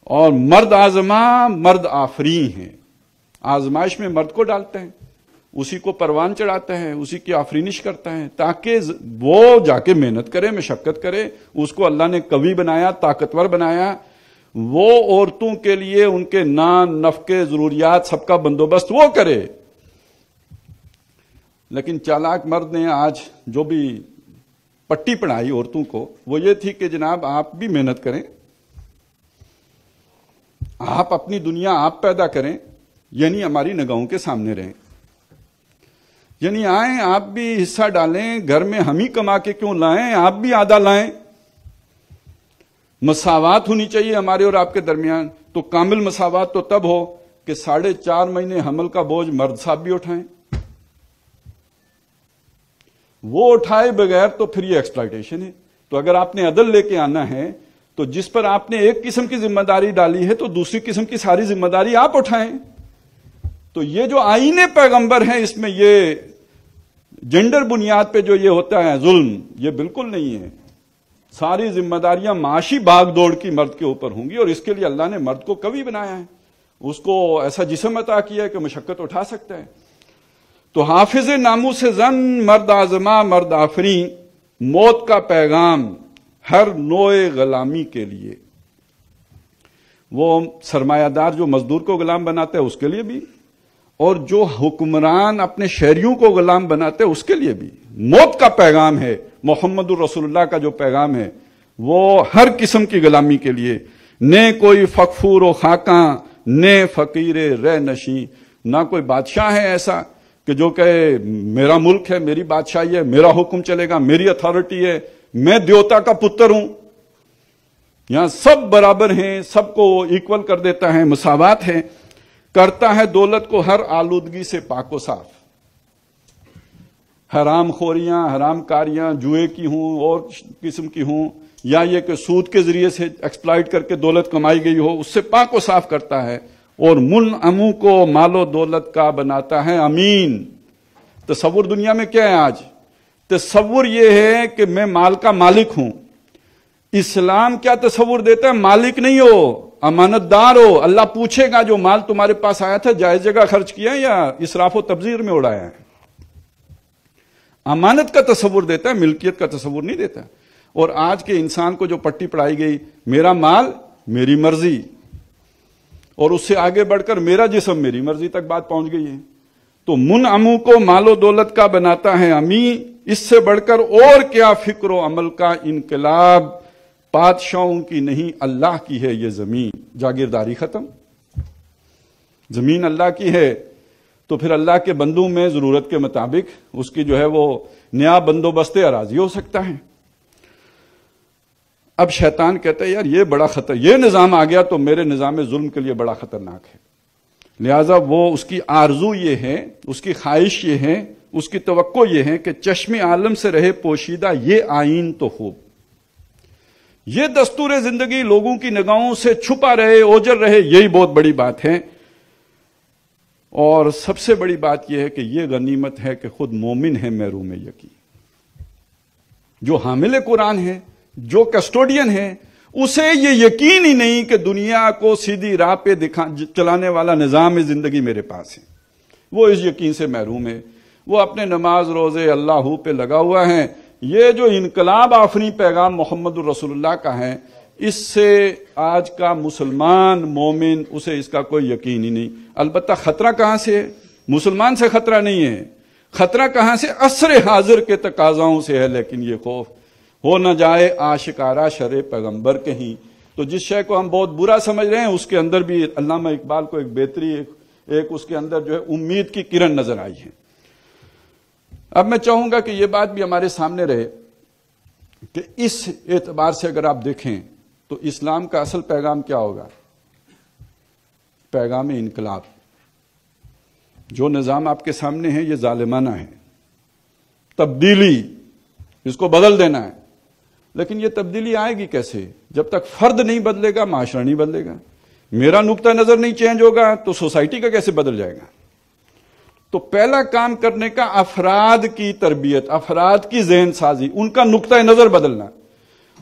اور مرد آزما مرد آفرین ہیں، آزمائش میں مرد کو ڈالتے ہیں، اسی کو پروان چڑھاتا ہے، اسی کی آفرینش کرتا ہے تاکہ وہ جا کے محنت کرے، مشقت کرے۔ اس کو اللہ نے قوی بنایا، طاقتور بنایا، وہ عورتوں کے لیے ان کے نان، نفقے، ضروریات سب کا بندوبست وہ کرے۔ لیکن چالاک مرد نے آج جو بھی پٹی پڑھائی عورتوں کو وہ یہ تھی کہ جناب آپ بھی محنت کریں، آپ اپنی دنیا آپ پیدا کریں، یعنی ہماری نگاہوں کے سامنے رہیں، یعنی آئیں آپ بھی حصہ ڈالیں، گھر میں ہم ہی کما کے کیوں لائیں، آپ بھی آدھا لائیں۔ مساوات ہونی چاہیے ہمارے اور آپ کے درمیان۔ تو کامل مساوات تو تب ہو کہ 4.5 مہینے حمل کا بوجھ مرد صاحب بھی اٹھائیں، وہ اٹھائے بغیر تو پھر یہ ایکسپلائٹیشن ہے۔ تو اگر آپ نے عدل لے کے آنا ہے تو جس پر آپ نے ایک قسم کی ذمہ داری ڈالی ہے تو دوسری قسم کی ساری ذمہ داری آپ اٹھائیں۔ تو یہ جو آئین پیغمبر ہیں اس میں یہ جنڈر بنیاد پہ جو یہ ہوتا ہے ظلم، یہ بالکل نہیں ہے۔ ساری ذمہ داریاں معاشی بھاگ دوڑ کی مرد کے اوپر ہوں گی، اور اس کے لیے اللہ نے مرد کو قوی بنایا ہے، اس کو ایسا جسم عطا کیا ہے کہ مشقت اٹھا سکتا ہے۔ تو حافظ ناموس زن مرد آزما مرد آفریں، موت کا پیغام ہر نوع غلامی کے لیے۔ وہ سرمایہ دار جو مزدور کو غلام بناتا ہے اس کے لیے بھی، اور جو حکمران اپنے شہریوں کو غلام بناتے ہیں اس کے لیے بھی موت کا پیغام ہے۔ محمد الرسول اللہ کا جو پیغام ہے وہ ہر قسم کی غلامی کے لیے، نہ کوئی فقفور و خاکاں، نہ فقیر رہ نشیں، نہ کوئی بادشاہ ہے ایسا کہ جو کہے میرا ملک ہے، میری بادشاہی ہے، میرا حکم چلے گا، میری اتھارٹی ہے، میں دیوتا کا پتر ہوں۔ یہاں سب برابر ہیں، سب کو ایکول کر دیتا ہے، مساوات ہے، کرتا ہے دولت کو ہر آلودگی سے پاک و صاف۔ حرام خوریاں، حرام کاریاں جوئے کی ہوں اور قسم کی ہوں، یا یہ کہ سود کے ذریعے سے ایکسپلائٹ کر کے دولت کمائی گئی ہو، اس سے پاک و صاف کرتا ہے، اور منعموں کو مال و دولت کا بناتا ہے امین۔ تصور دنیا میں کیا ہے آج؟ تصور یہ ہے کہ میں مال کا مالک ہوں۔ اسلام کیا تصور دیتا ہے؟ مالک نہیں ہو، امانت دار ہو۔ اللہ پوچھے گا جو مال تمہارے پاس آیا تھا جائز جگہ خرچ کیا یا اسراف و تبذیر میں اڑایا ہے؟ امانت کا تصور دیتا ہے، ملکیت کا تصور نہیں دیتا۔ اور آج کے انسان کو جو پٹی پڑھائی گئی، میرا مال میری مرضی، اور اس سے آگے بڑھ کر میرا جسم میری مرضی تک بات پہنچ گئی ہے۔ تو منعموں کو مال و دولت کا بناتا ہے امین، اس سے بڑھ کر اور کیا فکر و عمل کا انقلاب، بادشاہوں کی نہیں اللہ کی ہے یہ زمین۔ جاگیرداری ختم، زمین اللہ کی ہے، تو پھر اللہ کے بندوں میں ضرورت کے مطابق اس کی جو ہے وہ نیا بندوبست اراضی ہو سکتا ہے۔ اب شیطان کہتا ہے یار یہ بڑا خطر، یہ نظام آ گیا تو میرے نظام ظلم کے لیے بڑا خطرناک ہے، لہذا وہ اس کی آرزو یہ ہے، اس کی خواہش یہ ہے، اس کی توقع یہ ہے کہ چشم عالم سے رہے پوشیدہ یہ آئین تو خوب، یہ دستور زندگی لوگوں کی نگاہوں سے چھپا رہے، اوجھل رہے، یہی بہت بڑی بات ہے۔ اور سب سے بڑی بات یہ ہے کہ یہ غنیمت ہے کہ خود مومن ہے محروم یقین، جو حامل قرآن ہے، جو کسٹوڈین ہے، اسے یہ یقین ہی نہیں کہ دنیا کو سیدھی راہ پہ چلانے والا نظام زندگی میرے پاس ہے، وہ اس یقین سے محروم ہے۔ وہ اپنے نماز روزے اللہ پہ لگا ہوا ہے۔ یہ جو انقلاب آفریں پیغام محمد الرسول اللہ کا ہے، اس سے آج کا مسلمان مومن اسے اس کا کوئی یقین ہی نہیں۔ البتہ خطرہ کہاں سے ہے؟ مسلمان سے خطرہ نہیں ہے، خطرہ کہاں سے؟ عصر حاضر کے تقاضاؤں سے ہے۔ لیکن یہ خوف ہو نہ جائے آشکارا شرع پیغمبر کہیں، تو جس شے کو ہم بہت برا سمجھ رہے ہیں اس کے اندر بھی علامہ اقبال کو ایک بہتری، ایک اس کے اندر جو ہے امید کی کرن نظر آئی ہے۔ اب میں چاہوں گا کہ یہ بات بھی ہمارے سامنے رہے کہ اس اعتبار سے اگر آپ دیکھیں تو اسلام کا اصل پیغام کیا ہوگا؟ پیغام انقلاب۔ جو نظام آپ کے سامنے ہے یہ ظالمانہ ہے، تبدیلی، اس کو بدل دینا ہے۔ لیکن یہ تبدیلی آئے گی کیسے؟ جب تک فرد نہیں بدلے گا، معاشرہ نہیں بدلے گا، میرا نقطہ نظر نہیں چینج ہوگا تو سوسائٹی کا کیسے بدل جائے گا؟ تو پہلا کام کرنے کا افراد کی تربیت، افراد کی ذہن سازی، ان کا نقطہ نظر بدلنا،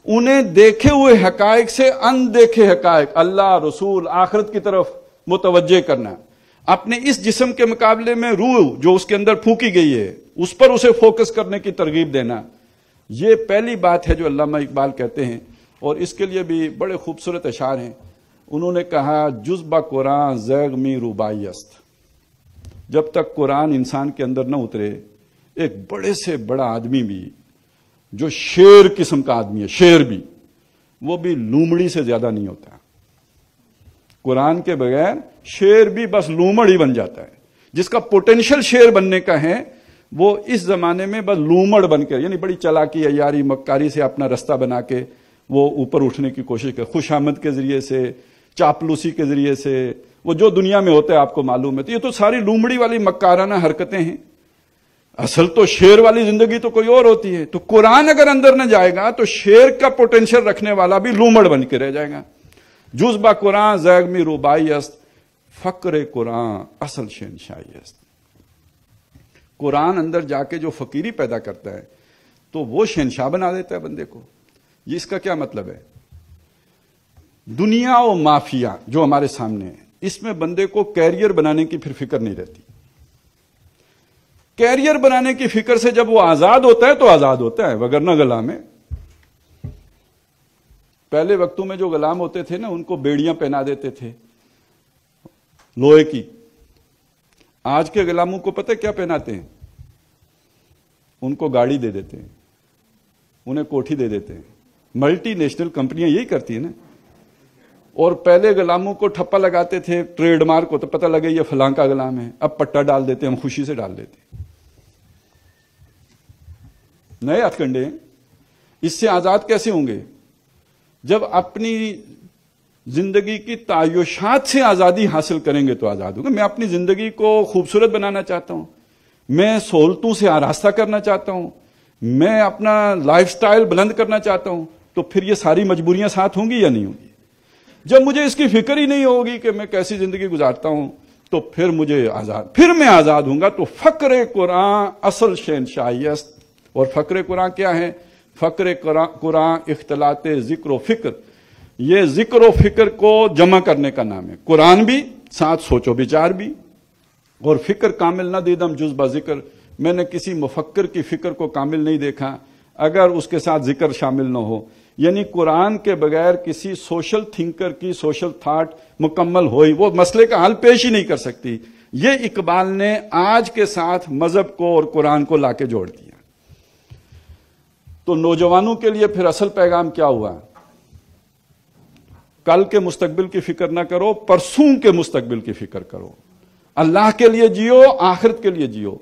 انہیں دیکھے ہوئے حقائق سے اندیکھے حقائق، اللہ، رسول، آخرت کی طرف متوجہ کرنا، اپنے اس جسم کے مقابلے میں روح جو اس کے اندر پھونکی گئی ہے اس پر اسے فوکس کرنے کی ترغیب دینا۔ یہ پہلی بات ہے جو علامہ اقبال کہتے ہیں، اور اس کے لیے بھی بڑے خوبصورت اشعار ہیں۔ انہوں نے کہا جز با قرآن زیغ می روبائی است۔ جب تک قرآن انسان کے اندر نہ اترے، ایک بڑے سے بڑا آدمی بھی جو شیر قسم کا آدمی ہے، شیر بھی، وہ بھی لومڑی سے زیادہ نہیں ہوتا۔ قرآن کے بغیر شیر بھی بس لومڑ ہی بن جاتا ہے۔ جس کا پوٹینشل شیر بننے کا ہے وہ اس زمانے میں بس لومڑ بن کے، یعنی بڑی چلاکی، عیاری، مکاری سے اپنا رستہ بنا کے وہ اوپر اٹھنے کی کوشش کرے، خوش آمد کے ذریعے سے، چاپلوسی کے ذریعے سے، وہ جو دنیا میں ہوتا ہے آپ کو معلوم ہے۔ تو یہ تو ساری لومڑی والی مکارانہ حرکتیں ہیں۔ اصل تو شیر والی زندگی تو کوئی اور ہوتی ہے۔ تو قرآن اگر اندر نہ جائے گا تو شیر کا پوٹینشل رکھنے والا بھی لومڑ بن کے رہ جائے گا۔ جز با قرآن زیغ می روبائی است، فقر قرآن اصل شہنشاہی است۔ قرآن اندر جا کے جو فقیری پیدا کرتا ہے تو وہ شہنشاہ بنا دیتا ہے بندے کو۔ یہ اس کا کیا مطلب ہے؟ دنیا و مافیا جو ہمارے سامنے ہے، اس میں بندے کو کیریئر بنانے کی پھر فکر نہیں رہتی۔ کیریئر بنانے کی فکر سے جب وہ آزاد ہوتا ہے تو آزاد ہوتا ہے، وگرنہ غلام ہے۔ پہلے وقتوں میں جو غلام ہوتے تھے نا، ان کو بیڑیاں پہنا دیتے تھے لوہے کی۔ آج کے غلاموں کو پتہ کیا پہناتے ہیں؟ ان کو گاڑی دے دیتے ہیں، انہیں کوٹھی دے دیتے ہیں۔ ملٹی نیشنل کمپنیاں یہی کرتی ہیں نا۔ اور پہلے غلاموں کو ٹھپا لگاتے تھے ٹریڈ مارک کو، تو پتہ لگے یہ فلاں کا غلام ہے، اب پٹا ڈال دیتے ہیں، ہم خوشی سے ڈال دیتے ہیں۔ نئے ہتھ کنڈے ہیں۔ اس سے آزاد کیسے ہوں گے؟ جب اپنی زندگی کی تعیشات سے آزادی حاصل کریں گے تو آزاد ہوگا۔ میں اپنی زندگی کو خوبصورت بنانا چاہتا ہوں، میں سہولتوں سے آراستہ کرنا چاہتا ہوں، میں اپنا لائف سٹائل بلند کرنا چاہتا ہوں، تو پھر یہ ساری مجبوریاں ساتھ ہوں گی یا نہیں ہوں گی؟ جب مجھے اس کی فکر ہی نہیں ہوگی کہ میں کیسی زندگی گزارتا ہوں، تو پھر میں آزاد ہوں گا۔ تو فقر قرآن اصل شہنشاہی است۔ اور فقر قرآن کیا ہے؟ فقر قرآن اختلاط ذکر و فکر، یہ ذکر و فکر کو جمع کرنے کا نام ہے۔ قرآن بھی، ساتھ سوچ و بچار بھی، اور فکر کامل نہ دیدم جز با ذکر، میں نے کسی مفکر کی فکر کو کامل نہیں دیکھا اگر اس کے ساتھ ذکر شامل نہ ہو۔ یعنی قرآن کے بغیر کسی سوشل تھنکر کی سوشل تھاٹ مکمل ہوئی، وہ مسئلے کا حل پیش ہی نہیں کر سکتی۔ یہ اقبال نے آج کے ساتھ مذہب کو اور قرآن کو لا کے جوڑ دیا۔ تو نوجوانوں کے لیے پھر اصل پیغام کیا ہوا؟ کل کے مستقبل کی فکر نہ کرو، پرسوں کے مستقبل کی فکر کرو۔ اللہ کے لیے جیو، آخرت کے لیے جیو۔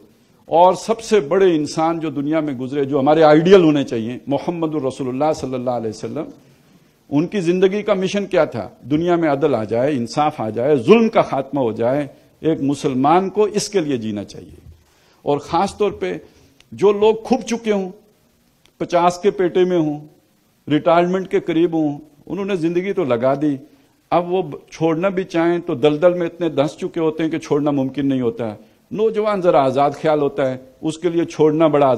اور سب سے بڑے انسان جو دنیا میں گزرے، جو ہمارے آئیڈیل ہونے چاہیے، محمد الرسول اللہ صلی اللہ علیہ وسلم، ان کی زندگی کا مشن کیا تھا؟ دنیا میں عدل آ جائے، انصاف آ جائے، ظلم کا خاتمہ ہو جائے۔ ایک مسلمان کو اس کے لیے جینا چاہیے۔ اور خاص طور پہ جو لوگ کھپ چکے ہوں، 50 کے پیٹے میں ہوں، ریٹائرمنٹ کے قریب ہوں، انہوں نے زندگی تو لگا دی، اب وہ چھوڑنا بھی چاہیں تو دلدل میں اتنے دھنس چکے ہوتے ہیں کہ چھوڑنا ممکن نہیں ہوتا ہے۔ نوجوان ذرا آزاد خیال ہوتا ہے، اس کے لیے چھوڑنا بڑا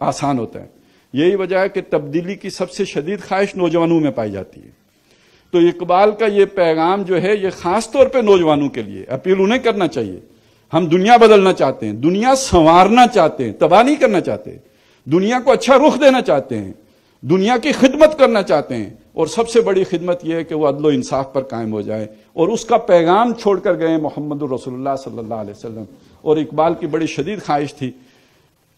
آسان ہوتا ہے۔ یہی وجہ ہے کہ تبدیلی کی سب سے شدید خواہش نوجوانوں میں پائی جاتی ہے۔ تو اقبال کا یہ پیغام جو ہے یہ خاص طور پہ نوجوانوں کے لیے اپیل انہیں کرنا چاہیے۔ ہم دنیا بدلنا چاہتے ہیں، دنیا سنوارنا چاہتے ہیں، تباہ نہیں کرنا چاہتے، دنیا کو اچھا رخ دینا چاہتے ہیں، دنیا کی خدمت کرنا چاہتے ہیں، اور سب سے بڑی خدمت یہ ہے کہ وہ عدل و انصاف پر قائم ہو جائے، اور اس کا پیغام چھوڑ کر گئے محمد الرسول اللہ صلی اللہ علیہ وسلم۔ اور اقبال کی بڑی شدید خواہش تھی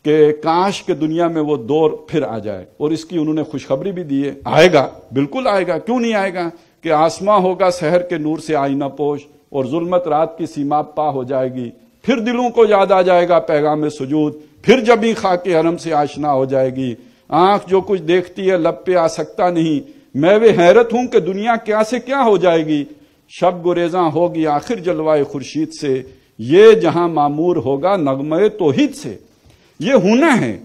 کہ کاش کہ دنیا میں وہ دور پھر آ جائے، اور اس کی انہوں نے خوشخبری بھی دی ہے۔ آئے گا، بالکل آئے گا، کیوں نہیں آئے گا، کہ آسماں ہوگا سحر کے نور سے آئینہ پوش، اور ظلمت رات کی سیما پا ہو جائے گی، پھر دلوں کو یاد آ جائے گا پیغام سجود، پھر جبیں خاک حرم سے آشنا ہو جائے گی، آنکھ جو کچھ دیکھتی ہے لب پہ آ سکتا نہیں، میں وہ حیرت ہوں کہ دنیا کیا سے کیا ہو جائے گی، شب گریزاں ہوگی آخر جلوائے خورشید سے، یہ جہاں معمور ہوگا نغمہ توحید سے۔ یہ ہونا ہے،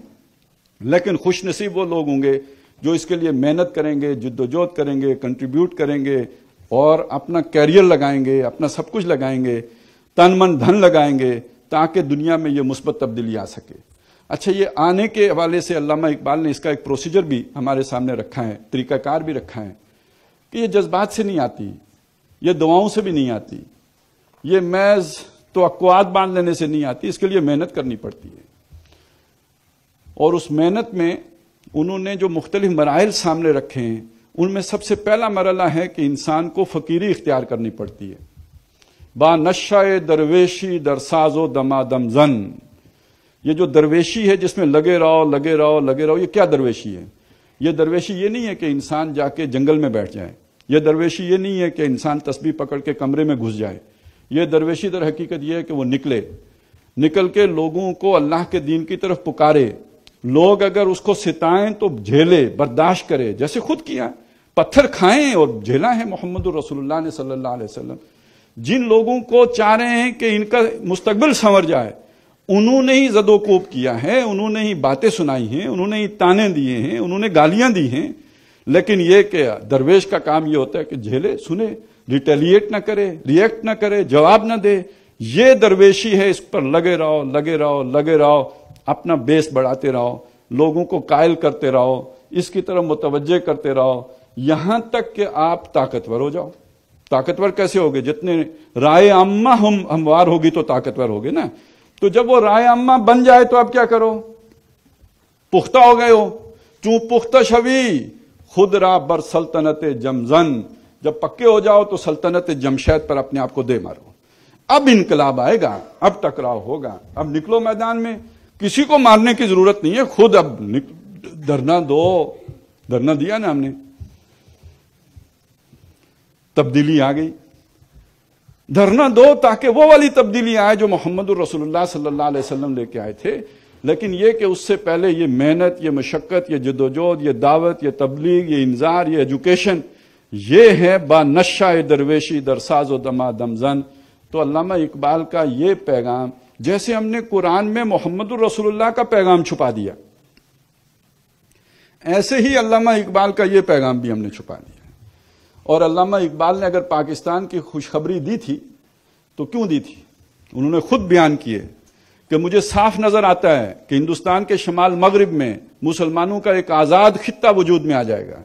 لیکن خوش نصیب وہ لوگ ہوں گے جو اس کے لیے محنت کریں گے، جدوجہد کریں گے، کنٹریبیوٹ کریں گے، اور اپنا کیریئر لگائیں گے، اپنا سب کچھ لگائیں گے، تن من دھن لگائیں گے، تاکہ دنیا میں یہ مثبت تبدیلی آ سکے۔ اچھا، یہ آنے کے حوالے سے علامہ اقبال نے اس کا ایک پروسیجر بھی ہمارے سامنے رکھا ہے، طریقہ کار بھی رکھا ہے، کہ یہ جذبات سے نہیں آتی، یہ دعاؤں سے بھی نہیں آتی، یہ محض توقعات باندھ لینے سے نہیں آتی، اس کے لیے محنت کرنی پڑتی ہے۔ اور اس محنت میں انہوں نے جو مختلف مراحل سامنے رکھے ہیں، ان میں سب سے پہلا مرحلہ ہے کہ انسان کو فقیری اختیار کرنی پڑتی ہے۔ با نشہ درویشی در ساز و دمادم زن، یہ جو درویشی ہے جس میں لگے رہو لگے رہو لگے رہو، یہ کیا درویشی ہے؟ یہ درویشی یہ نہیں ہے کہ انسان جا کے جنگل میں بیٹھ جائے، یہ درویشی یہ نہیں ہے کہ انسان تسبیح پکڑ کے کمرے میں گھس جائے، یہ درویشی در حقیقت یہ ہے کہ وہ نکل کے لوگوں کو اللہ کے دین کی طرف پکارے، لوگ اگر اس کو ستائیں تو جھیلے، برداشت کرے، جیسے خود کیا، پتھر کھائیں اور جھیلا ہے محمد الرسول اللہ نے صلی اللہ علیہ وسلم۔ جن لوگوں کو چاہ رہے ہیں کہ ان کا مستقبل سنور جائے، انہوں نے ہی زد و کوب کیا ہے، انہوں نے ہی باتیں سنائی ہیں، انہوں نے ہی تانے دیے ہیں، انہوں نے گالیاں دی ہیں، لیکن یہ کہ درویش کا کام یہ ہوتا ہے کہ جھیلے، سنے، ریٹیلیٹ نہ کرے، ریئیکٹ نہ کرے، جواب نہ دے۔ یہ درویشی ہے، اس پر لگے رہو لگے رہو لگے رہو، اپنا بیس بڑھاتے رہو، لوگوں کو قائل کرتے رہو، اس کی طرف متوجہ کرتے رہو، یہاں تک کہ آپ طاقتور ہو جاؤ۔ طاقتور کیسے ہوگے؟ جتنے رائے عامہ ہموار ہوگی تو طاقتور ہوگے نا۔ تو جب وہ رائے عامہ بن جائے تو آپ کیا کرو؟ پختہ ہو گئے ہو، چوں پختہ شوی خود را بر سلطنت جمزن، جب پکے ہو جاؤ تو سلطنت جمشید پر اپنے آپ کو دے مارو۔ اب انقلاب آئے گا، اب ٹکراؤ ہوگا، اب نکلو میدان میں، کسی کو مارنے کی ضرورت نہیں ہے، خود اب دھرنا دو۔ دھرنا دیا نا ہم نے، تبدیلی آ گئی۔ دھرنا دو تاکہ وہ والی تبدیلی آئے جو محمد الرسول اللہ صلی اللہ علیہ وسلم لے کے آئے تھے۔ لیکن یہ کہ اس سے پہلے یہ محنت، یہ مشقت، یہ جدوجہد، یہ دعوت، یہ تبلیغ، یہ انذار، یہ ایجوکیشن، یہ ہے با نشہ درویشی در ساز و دمادم زن۔ تو علامہ اقبال کا یہ پیغام، جیسے ہم نے قرآن میں محمد الرسول اللہ کا پیغام چھپا دیا، ایسے ہی علامہ اقبال کا یہ پیغام بھی ہم نے چھپا دیا۔ اور علامہ اقبال نے اگر پاکستان کی خوشخبری دی تھی تو کیوں دی تھی؟ انہوں نے خود بیان کیے کہ مجھے صاف نظر آتا ہے کہ ہندوستان کے شمال مغرب میں مسلمانوں کا ایک آزاد خطہ وجود میں آ جائے گا،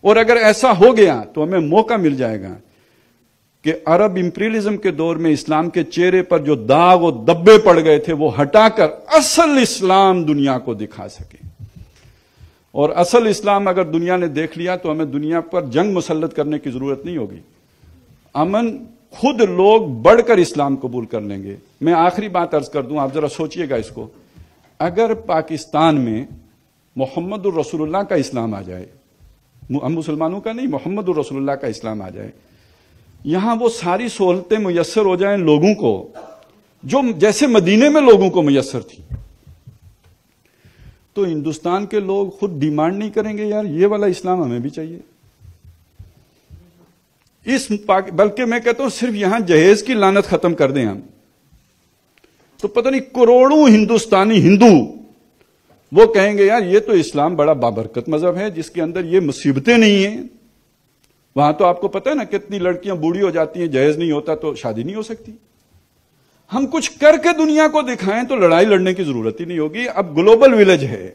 اور اگر ایسا ہو گیا تو ہمیں موقع مل جائے گا کہ عرب امپریلزم کے دور میں اسلام کے چہرے پر جو داغ و دبے پڑ گئے تھے وہ ہٹا کر اصل اسلام دنیا کو دکھا سکے۔ اور اصل اسلام اگر دنیا نے دیکھ لیا تو ہمیں دنیا پر جنگ مسلط کرنے کی ضرورت نہیں ہوگی، امن خود لوگ بڑھ کر اسلام قبول کر لیں گے۔ میں آخری بات عرض کر دوں، آپ ذرا سوچئے گا اس کو، اگر پاکستان میں محمد الرسول اللہ کا اسلام آ جائے، ہم مسلمانوں کا نہیں، محمد الرسول اللہ کا اسلام آ جائے، یہاں وہ ساری سہولتیں میسر ہو جائیں لوگوں کو جو جیسے مدینے میں لوگوں کو میسر تھی، تو ہندوستان کے لوگ خود ڈیمانڈ نہیں کریں گے یار یہ والا اسلام ہمیں بھی چاہیے۔ بلکہ میں کہتا ہوں صرف یہاں جہیز کی لعنت ختم کر دیں ہم، تو پتہ نہیں کروڑوں ہندوستانی ہندو وہ کہیں گے یار یہ تو اسلام بڑا بابرکت مذہب ہے جس کے اندر یہ مصیبتیں نہیں ہیں. وہاں تو آپ کو پتہ ہے نا کتنی لڑکیاں بوڑھی ہو جاتی ہیں، جہیز نہیں ہوتا تو شادی نہیں ہو سکتی. ہم کچھ کر کے دنیا کو دکھائیں تو لڑائی لڑنے کی ضرورت ہی نہیں ہوگی. اب گلوبل ولیج ہے،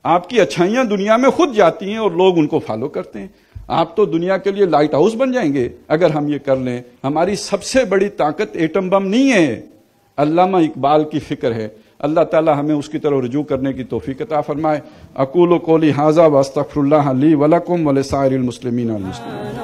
آپ کی اچھائیاں دنیا میں خود جاتی ہیں اور لوگ ان کو فالو کرتے ہیں. آپ تو دنیا کے لیے لائٹ ہاؤس بن جائیں گے اگر ہم یہ کر لیں. ہماری سب سے بڑی طاقت ایٹم بم نہیں ہے، علامہ اقبال کی فکر ہے. اللہ تعالی ہمیں اس کی طرف رجوع کرنے کی توفیق عطا فرمائے. اقول قولی ھذا واستغفر اللہ لی ولکم ولسائر المسلمین والمسلمات.